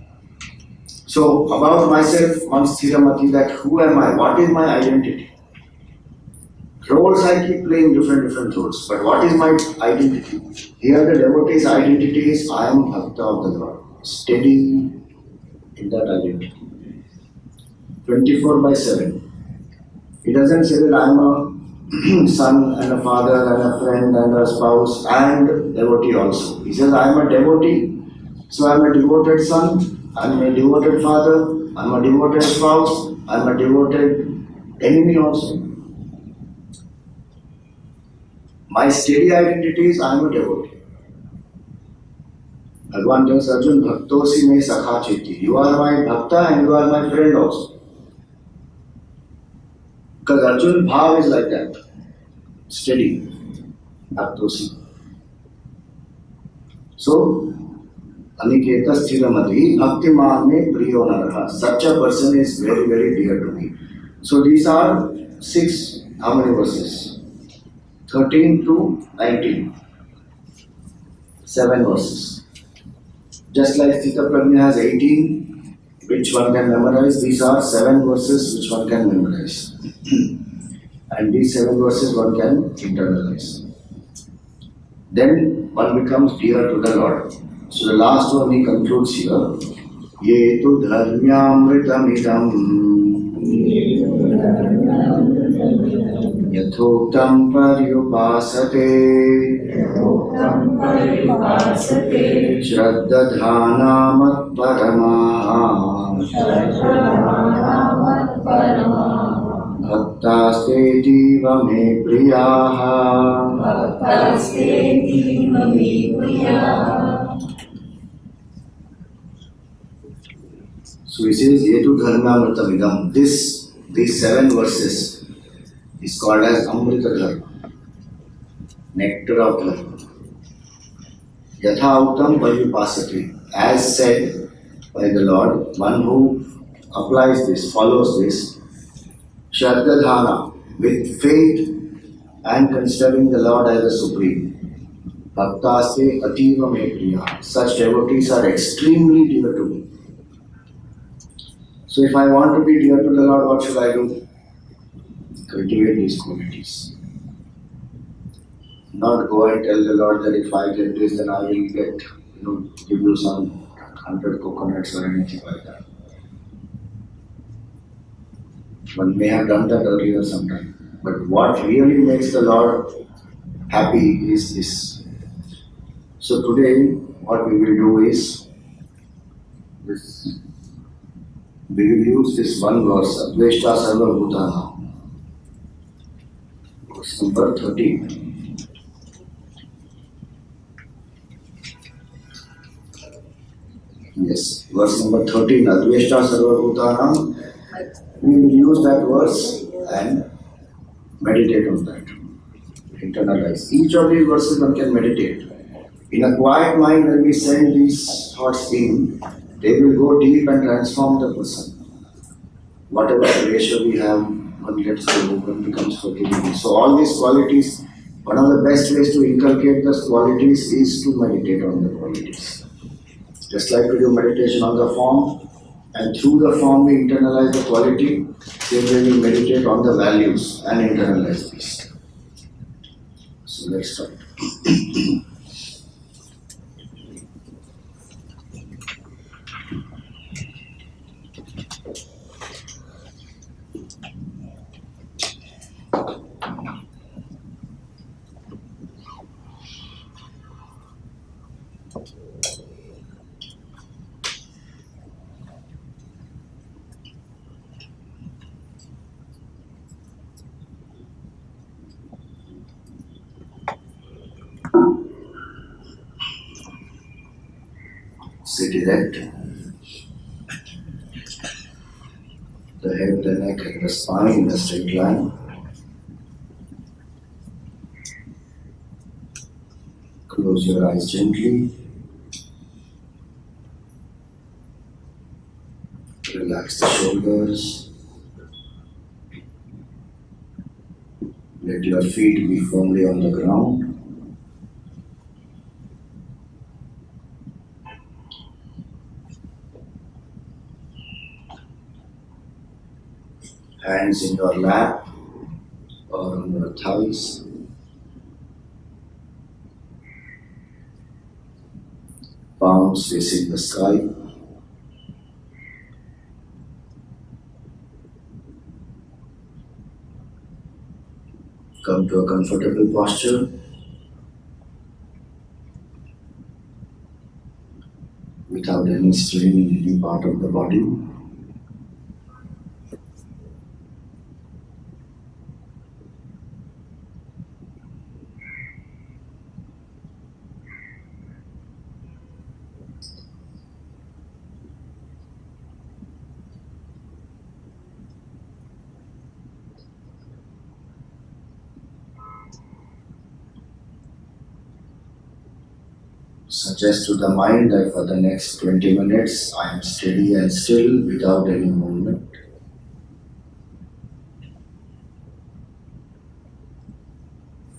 So, about myself, on Sthiramati, that who am I? What is my identity? Roles I keep playing different roles, but what is my identity? Here the devotee's identity is I am Bhakta of the Lord. Steady in that identity. 24/7. He doesn't say that I am a son and a father and a friend and a spouse and devotee also. He says I am a devotee, so I am a devoted son, I am a devoted father, I am a devoted spouse, I am a devoted enemy also. My steady identity is I am a devotee. Bhagavan tells Arjun, Bhaktosi me sakha cheti. You are my bhakta and you are my friend also. Because Arjun bhav is like that. Steady. Bhaktosi. So, Aniketa sthiramati bhaktiman me priyo naraha. Such a person is very dear to me. So these are 6, how many verses? 13 to 19. 7 verses. Just like Sthita Prajna has 18, which one can memorize, these are 7 verses which one can memorize. And these 7 verses one can internalize. Then one becomes dear to the Lord. So the last one he concludes here. Ye tu dharmyamritamidam yathoktam paryupasate Shraddhadhanamat paramaha Bhaktaste diva me priyaha. So he says, Yetu dharma amritamidam. These 7 verses is called as Amrita Dharma, nectar of dharma. Yatha uttam paryupasati. As said by the Lord, one who applies this, follows this, Shraddhadhana, with faith and considering the Lord as the Supreme. Bhaktaste ativa me priya. Such devotees are extremely dear to me. So if I want to be dear to the Lord, what should I do? Cultivate these qualities. Not go and tell the Lord that if I get this, then I will get, give you some 100 coconuts or anything like that. One may have done that earlier sometime. But what really makes the Lord happy is this. So today, what we will do is this. We will use this one verse, Adveshta Sarva Bhutana, verse number 13. Yes, verse number 13, Adveshta Sarva Bhutana. We will use that verse and meditate on that. Internalize. Each of these verses one can meditate. In a quiet mind, when we send these thoughts in, they will go deep and transform the person. Whatever pressure we have, one lets go, one becomes forgiving. So all these qualities, one of the best ways to inculcate those qualities is to meditate on the qualities. Just like we do meditation on the form, and through the form we internalize the quality, similarly we meditate on the values and internalize these. So let's start. Sit erect. The head, the neck, and the spine in a straight line. Close your eyes gently. Relax the shoulders. Let your feet be firmly on the ground. Hands in your lap or on your thighs. Palms facing the sky. Come to a comfortable posture. Without any strain in any part of the body. Suggest to the mind that for the next 20 minutes I am steady and still without any movement.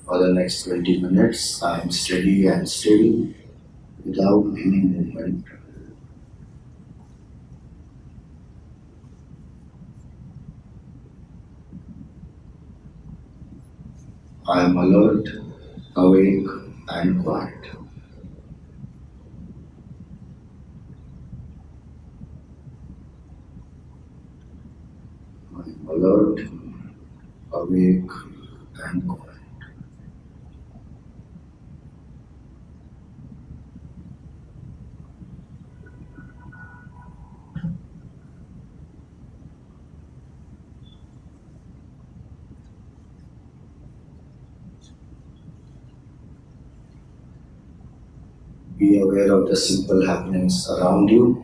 For the next 20 minutes I am steady and still without any movement. I am alert, awake and quiet. I am alert, awake and quiet. Be aware of the simple happenings around you.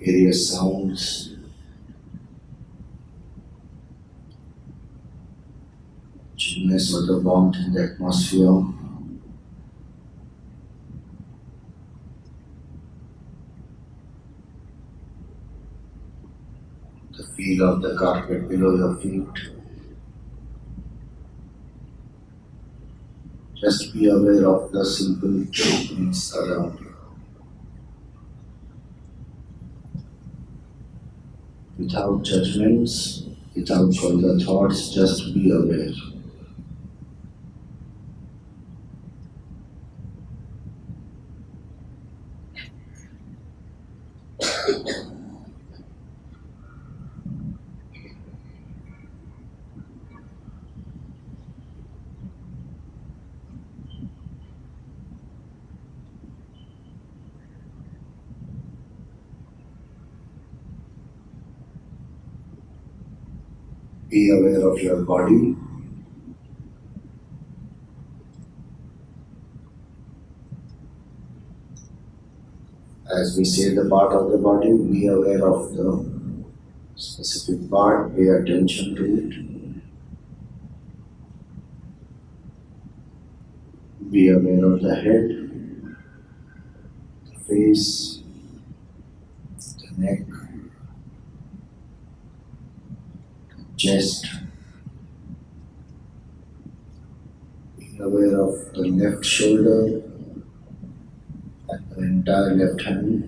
Various sounds, chillness or the warmth in the atmosphere, the feel of the carpet below your feet. Just be aware of the simple things around you. Without judgments, without further thoughts, just be aware. Be aware of your body. As we say the part of the body, be aware of the specific part, pay attention to it. Be aware of the head, the face, the neck, chest. Be aware of the left shoulder and the entire left hand.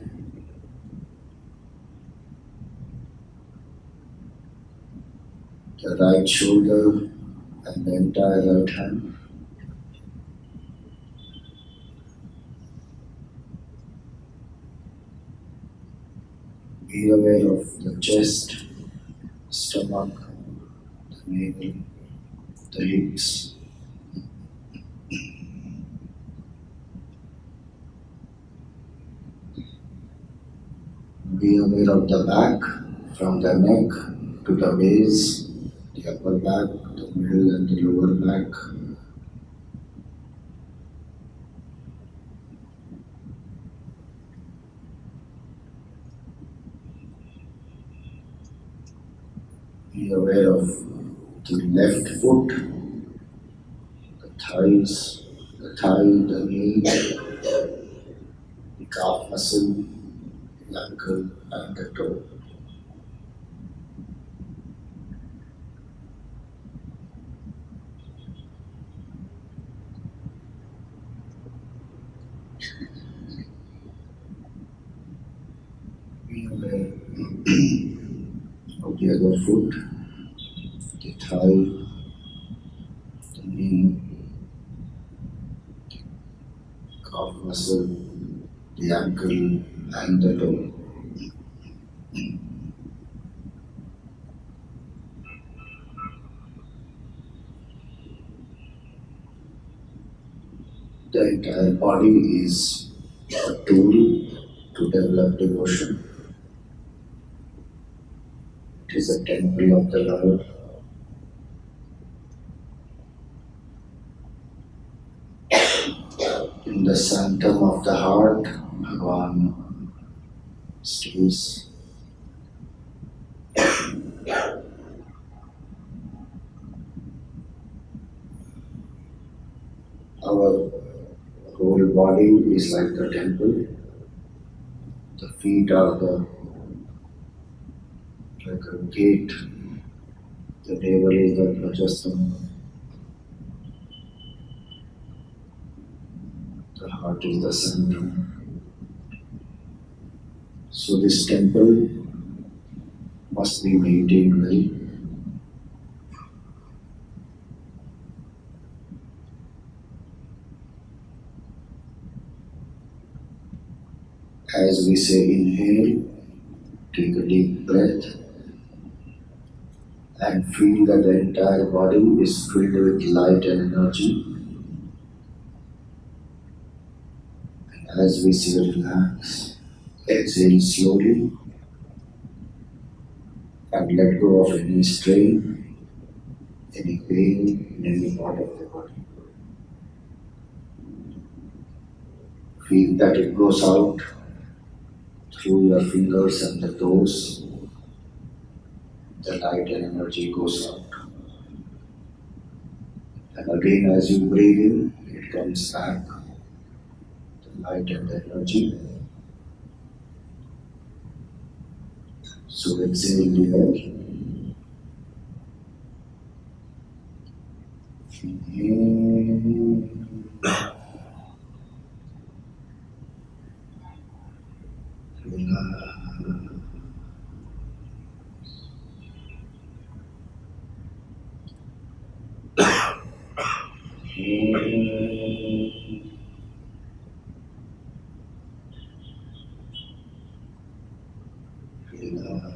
The right shoulder and the entire right hand. Be aware of the chest, stomach, the navel, the hips. Be aware of the back, from the neck to the base, the upper back, the middle and the lower back. Be aware of the left foot, the thighs, the thigh, the knee, the calf muscle, the ankle and the toe. Be aware of the other foot, the thigh, the knee, calf muscle, the ankle and the toe. The entire body is a tool to develop devotion. It is a temple of the Lord. In the sanctum of the heart, Bhagavan stays. Our whole body is like the temple. The feet are like a gate. The navel is the Rajasthan. The heart is the sanctum. So this temple must be maintained well. As we say, inhale, take a deep breath and feel that the entire body is filled with light and energy. And as we say, relax, exhale slowly and let go of any strain, any pain in any part of the body. Feel that it goes out through your fingers and the toes. The light and energy goes out. And again, as you breathe in, it comes back, the light and the energy. So exhale deeply. Inhale. Relax. Inhale. Relax.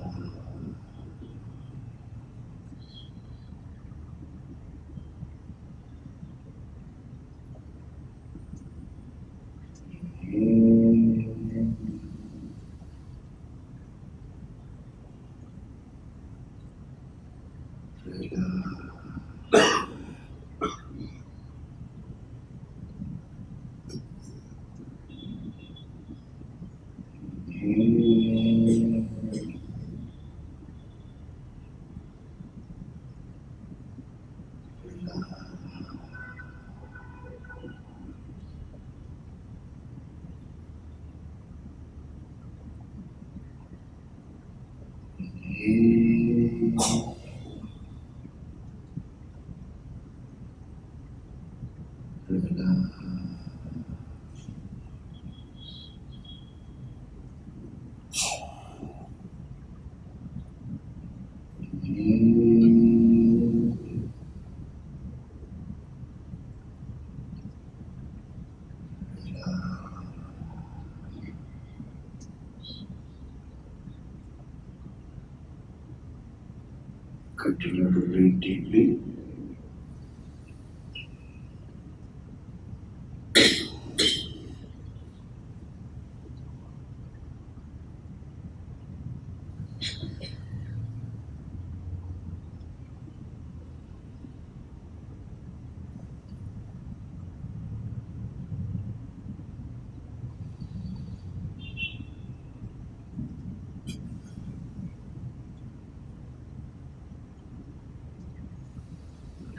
Continue to breathe deeply.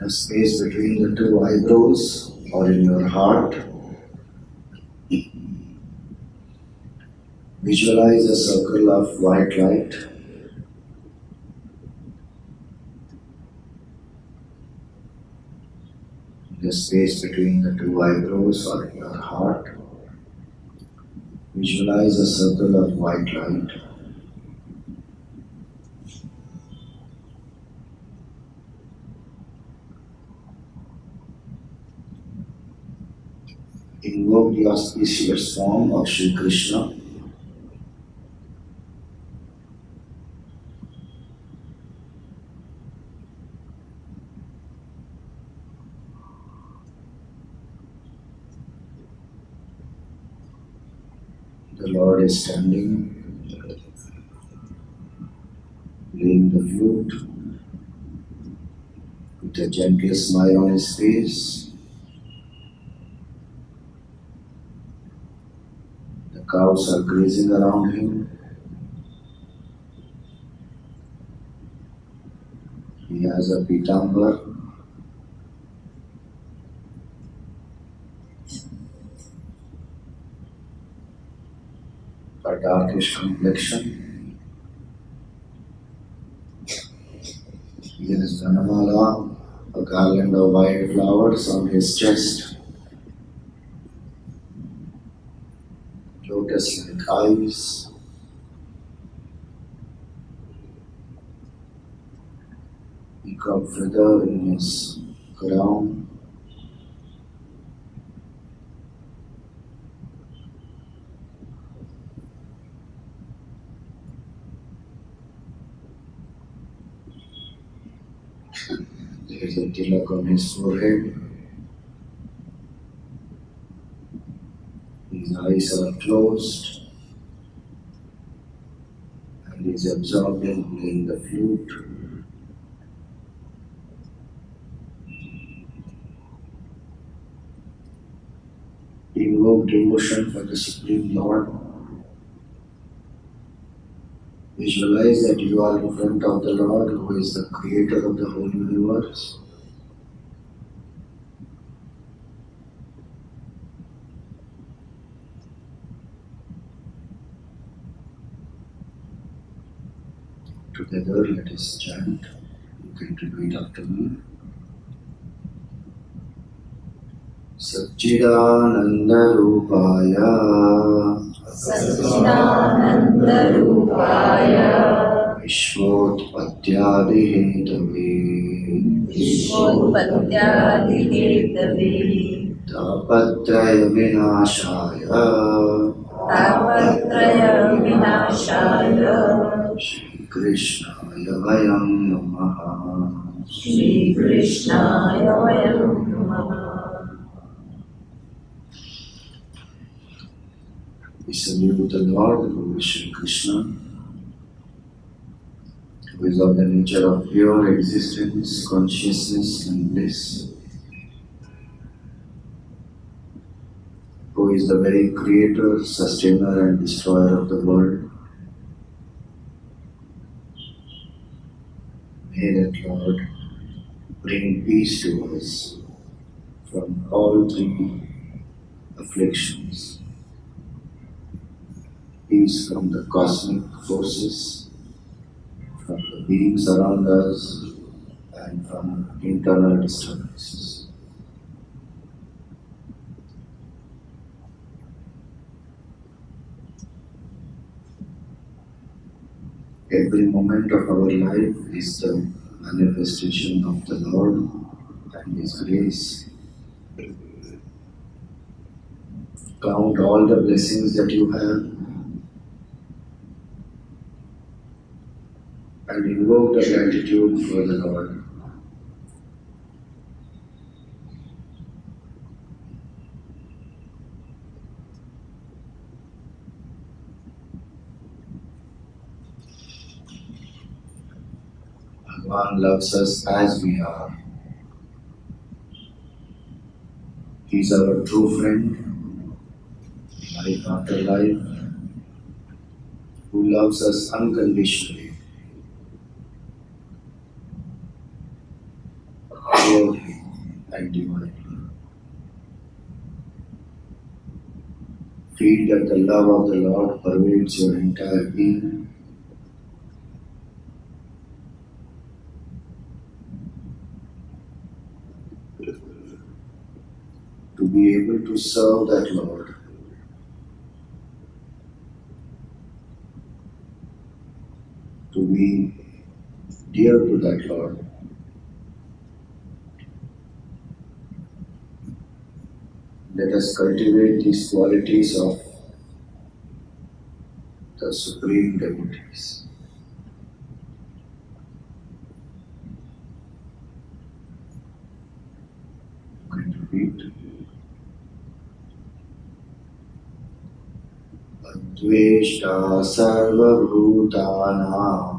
The space between the two eyebrows or in your heart. Visualize a circle of white light. The space between the two eyebrows or in your heart. Visualize a circle of white light. Invoke the auspicious form of Sri Krishna. The Lord is standing, playing the flute, with a gentle smile on his face. The cows are grazing around him. He has a pitambar, a darkish complexion. He has Dhanamala, a garland of white flowers on his chest. Lotus-like eyes. Peacock feather in his crown. There is a tilak on his forehead. His eyes are closed and he is absorbed in playing the flute. Invoke devotion for the Supreme Lord. Visualize that you are in front of the Lord who is the creator of the whole universe. Together let us chant. You can repeat after me. Satchidananda Rupaya Satchidananda Rupaya Vishvotpatyadi Hetave Vishvotpatyadihetave Tapatraya Vinashaya Tapatraya Vinashaya Shri Krishnaya Vayam Namaha. Shri Krishnaya Vayam Namaha. We salute the Lord, who is Shri Krishna, who is of the nature of pure existence, consciousness and bliss, who is the very creator, sustainer and destroyer of the world. May that Lord bring peace to us from all three afflictions. Peace from the cosmic forces, from the beings around us, and from internal disturbances. Every moment of our life is the manifestation of the Lord and His grace. Count all the blessings that you have and invoke the gratitude for the Lord. Bhagavan loves us as we are. He is our true friend, life after life, who loves us unconditionally, purely and divinely. Feel that the love of the Lord pervades your entire being. To be able to serve that Lord, to be dear to that Lord, let us cultivate these qualities of the supreme devotees. You can repeat. Adveshta sarvabhutanam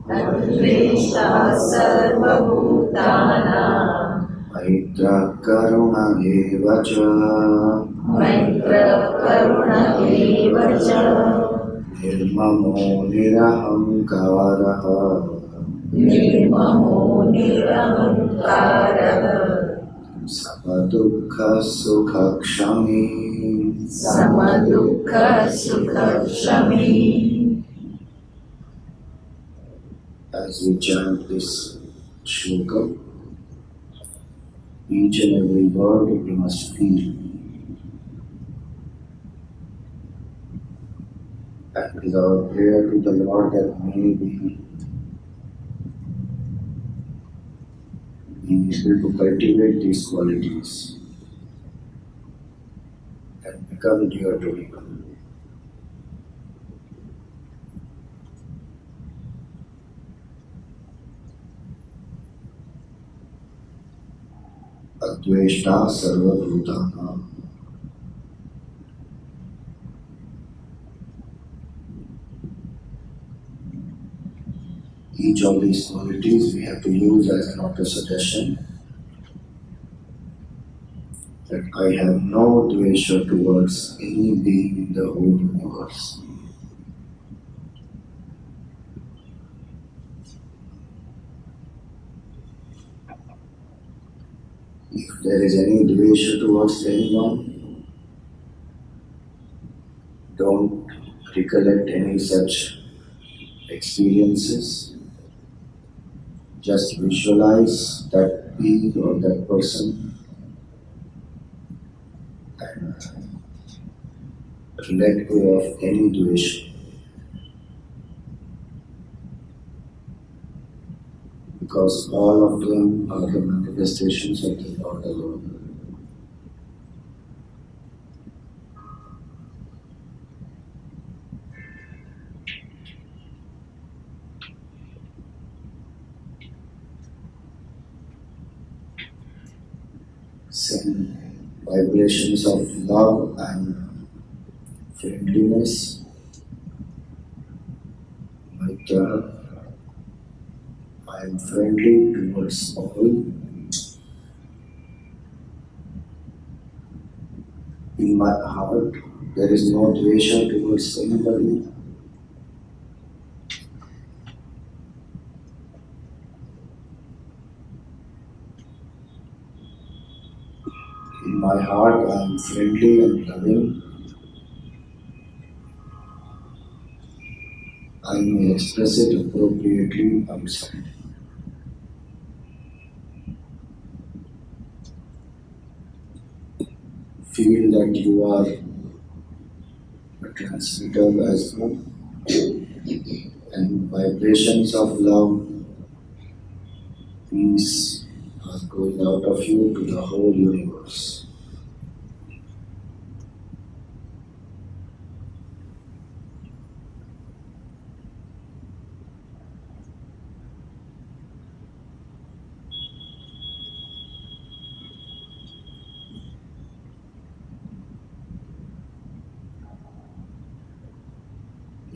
Adveshta sarvabhutanam Maitra karuna evacha Maitra karuna evacha Nirmamo nirahamkaraha Nirmamo nirahamkaraha Samadukha sukha kshami. Samadukha sukha kshami. As we chant this shloka, each and every word we must feel. And it is our prayer to the Lord that may we be able to cultivate these qualities and become dear to Him. Adveshta sarvabhutanam. Each of these qualities we have to use as an auto-suggestion that I have no dvesha towards any being in the whole universe. If there is any dvesha towards anyone, don't recollect any such experiences. Just visualize that being or that person and let go of any dvesha. Because all of them are the manifestations of the Lord alone. Send vibrations of love and friendliness, maitra, am friendly towards all. In my heart, there is no dvesha towards anybody. In my heart, I am friendly and loving. I may express it appropriately outside. Feel that you are a transmitter as well, and vibrations of love, peace are going out of you to the whole universe.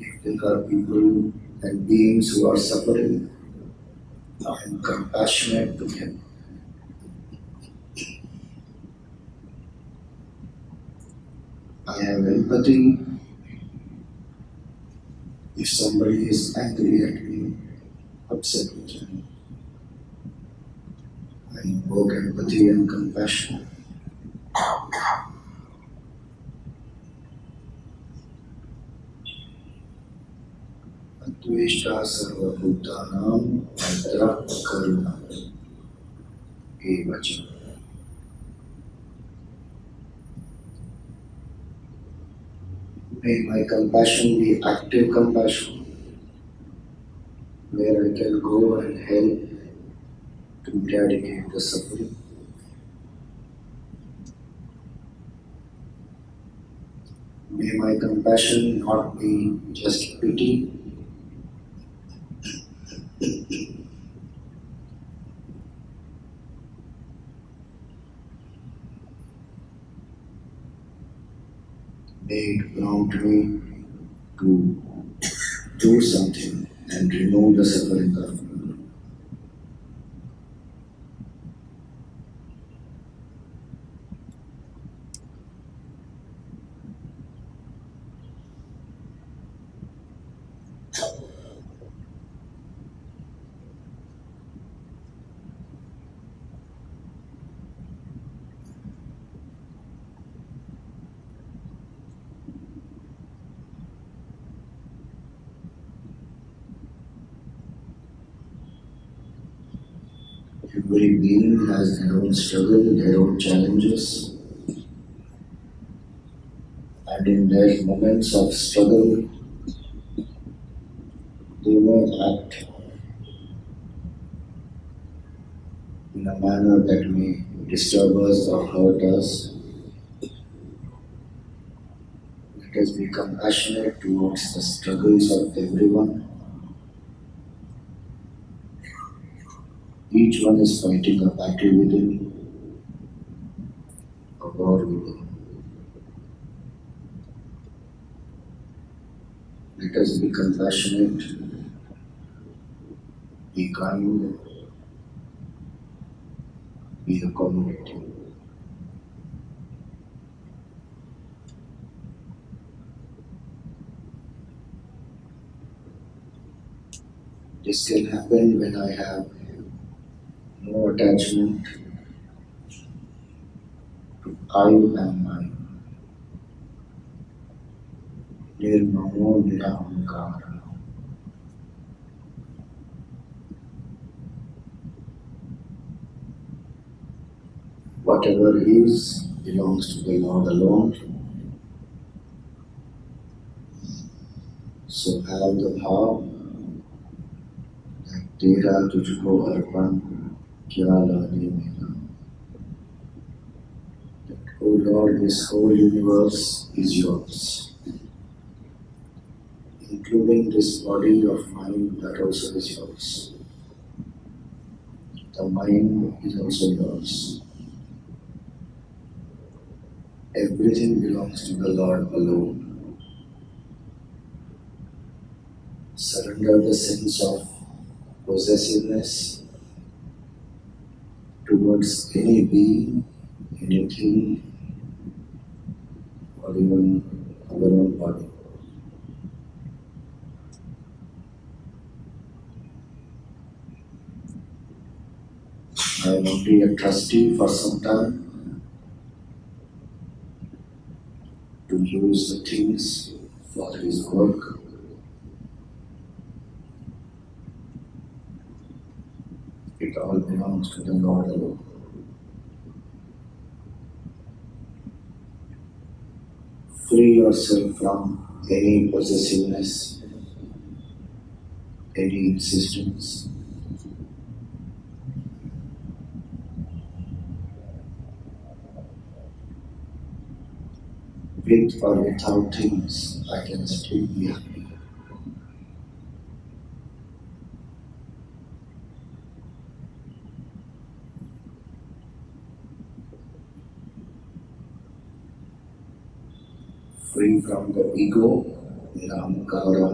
If there are people and beings who are suffering, I am compassionate to them. I have empathy if somebody is angry at me, upset with me. I invoke empathy and compassion. Adveshta sarvabhutanam maitra karuna evacha. May my compassion be active compassion, where I can go and help to eradicate the suffering. May my compassion not be just pity, may it prompt me to do something and remove the suffering of me. Every being has their own struggle, their own challenges, and in their moments of struggle, they may act in a manner that may disturb us or hurt us. Let us be compassionate towards the struggles of everyone. Each one is fighting a battle within, a war within. Let us be compassionate, be kind, be accommodating. This can happen when I have no attachment to I am mine. Nirmamo nirahankara. Whatever is belongs to the Lord alone. So have the bhav that tera tujhko arpan kya lane mera. That, O Lord, this whole universe is yours, including this body of mine that also is yours. The mind is also yours. Everything belongs to the Lord alone. Surrender the sense of possessiveness towards any being, anything, or even our own body. I am only a trustee for some time to use the things for His work. It all belongs to the Lord alone. Free yourself from any possessiveness, any insistence. With or without things, I can still be happy. Free from the ego, the ahamkara.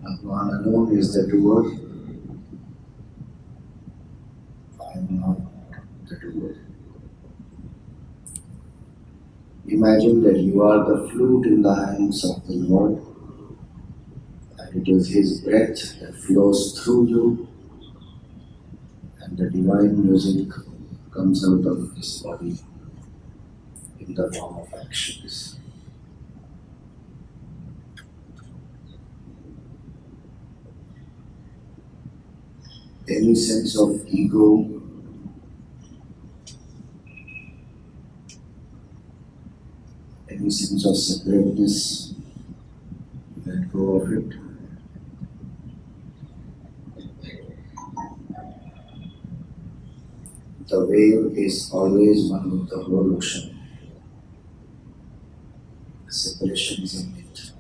Bhagavan alone is the doer. I am not the doer. Imagine that you are the flute in the hands of the Lord, and it is His breath that flows through you, and the divine music comes out of His body in the form of actions. Any sense of ego, any sense of separateness, let go of it. The wave is always one with the whole ocean. Separation is a myth.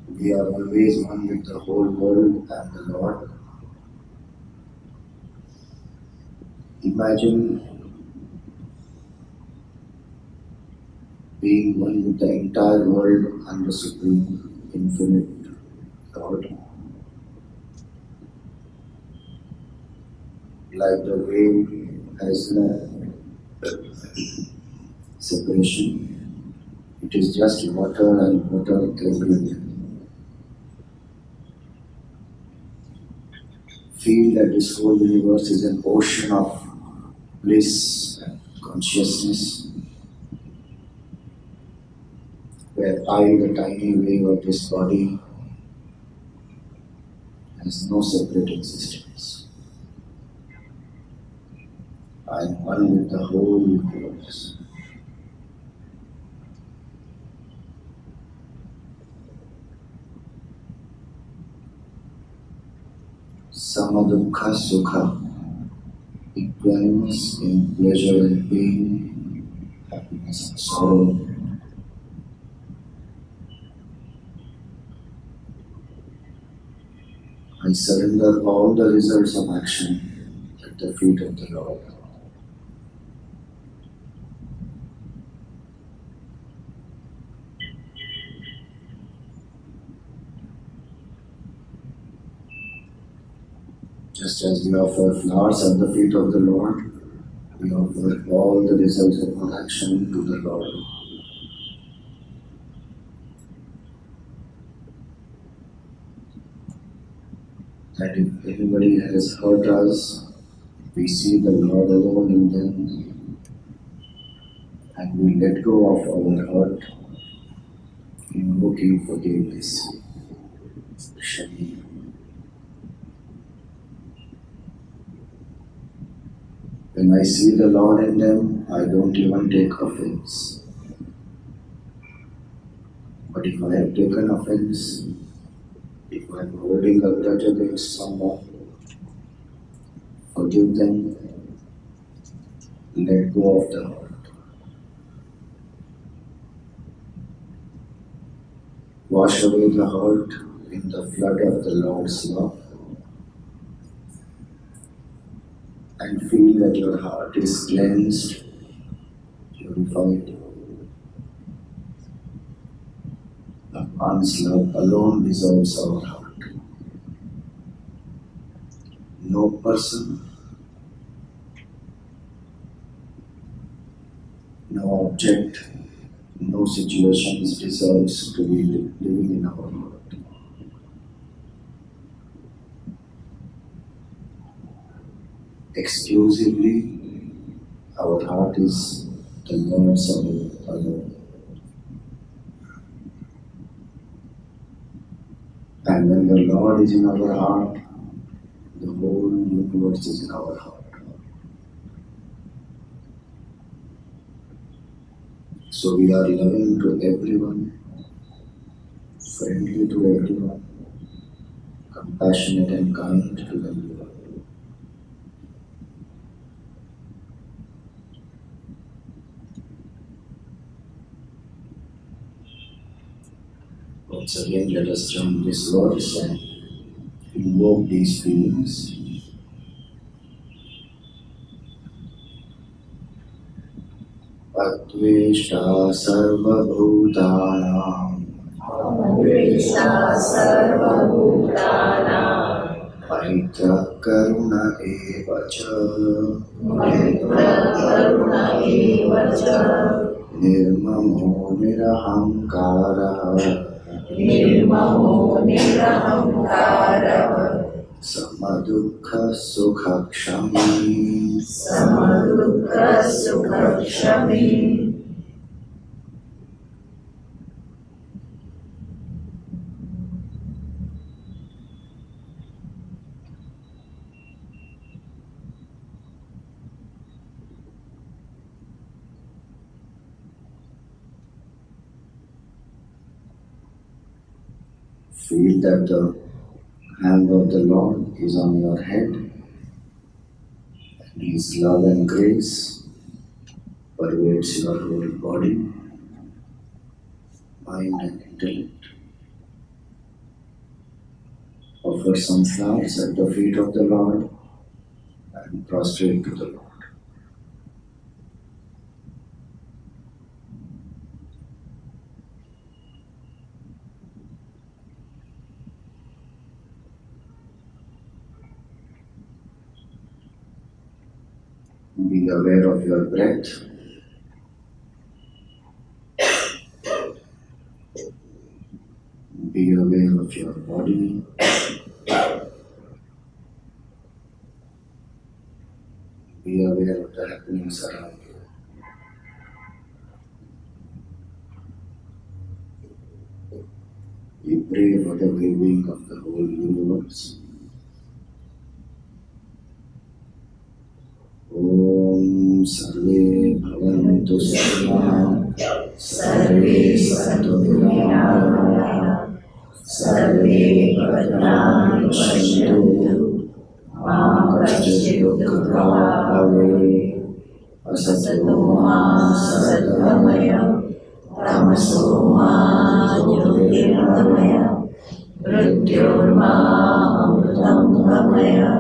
We are always one with the whole world and the Lord. Imagine being one with the entire world and the Supreme Infinite God. Like the wave has no separation, it is just water and water everywhere. Feel that this whole universe is an ocean of bliss and consciousness, where I, the tiny wave of this body, has no separate existence. I am one with the whole universe. Samadukha sukha, equanimous in pleasure and pain, happiness and sorrow. I surrender all the results of action at the feet of the Lord. Just as we offer flowers at the feet of the Lord, we offer all the results of our action to the Lord. And if anybody has hurt us, we see the Lord alone in them, and we let go of our hurt, invoking forgiveness. Shami. When I see the Lord in them, I don't even take offense. But if I have taken offense, if I am holding a grudge against someone, forgive them, let go of the hurt. Wash away the hurt in the flood of the Lord's love, and feel that your heart is cleansed, purified. One's love alone deserves our heart. No person, no object, no situation deserves to be living in our heart. Exclusively, our heart is the Lord's alone. And when the Lord is in our heart, the whole universe is in our heart. So we are loving to everyone, friendly to everyone, compassionate and kind to everyone. Once again, let us join this verse and invoke these feelings. Adveshta sarvabhutanam Adveshta sarvabhutanam Maitra karuna eva cha Maitra karuna eva cha Nirmamo nirahankaraha Nirmamo nirahamkara Samadukha sukha kshami Samadukha sukha kshami. Feel that the hand of the Lord is on your head and His love and grace pervades your whole body, mind and intellect. Offer some flowers at the feet of the Lord and prostrate to the Lord. Be aware of your breath. Be aware of your body. Be aware of the happenings around you. We pray for the well-being of the whole universe. Om Sarve Bhavantu Sukhina Sarve Santu Niramaya Sarve Bhadrani Pashyantu Ma Kaschit Dukkha Bhave Asato Ma Sadgamaya Tamaso Ma Jyotirgamaya Mrityorma Amritam Gamaya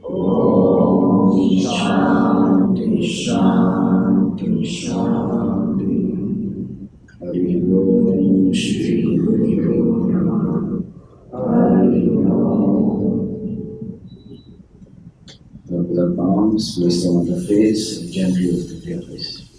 Om Shanti Shanti Shanti Hari Om Shri Guru Namaha Hari Om. Rub your palms, place them on the face, and gently lift your face.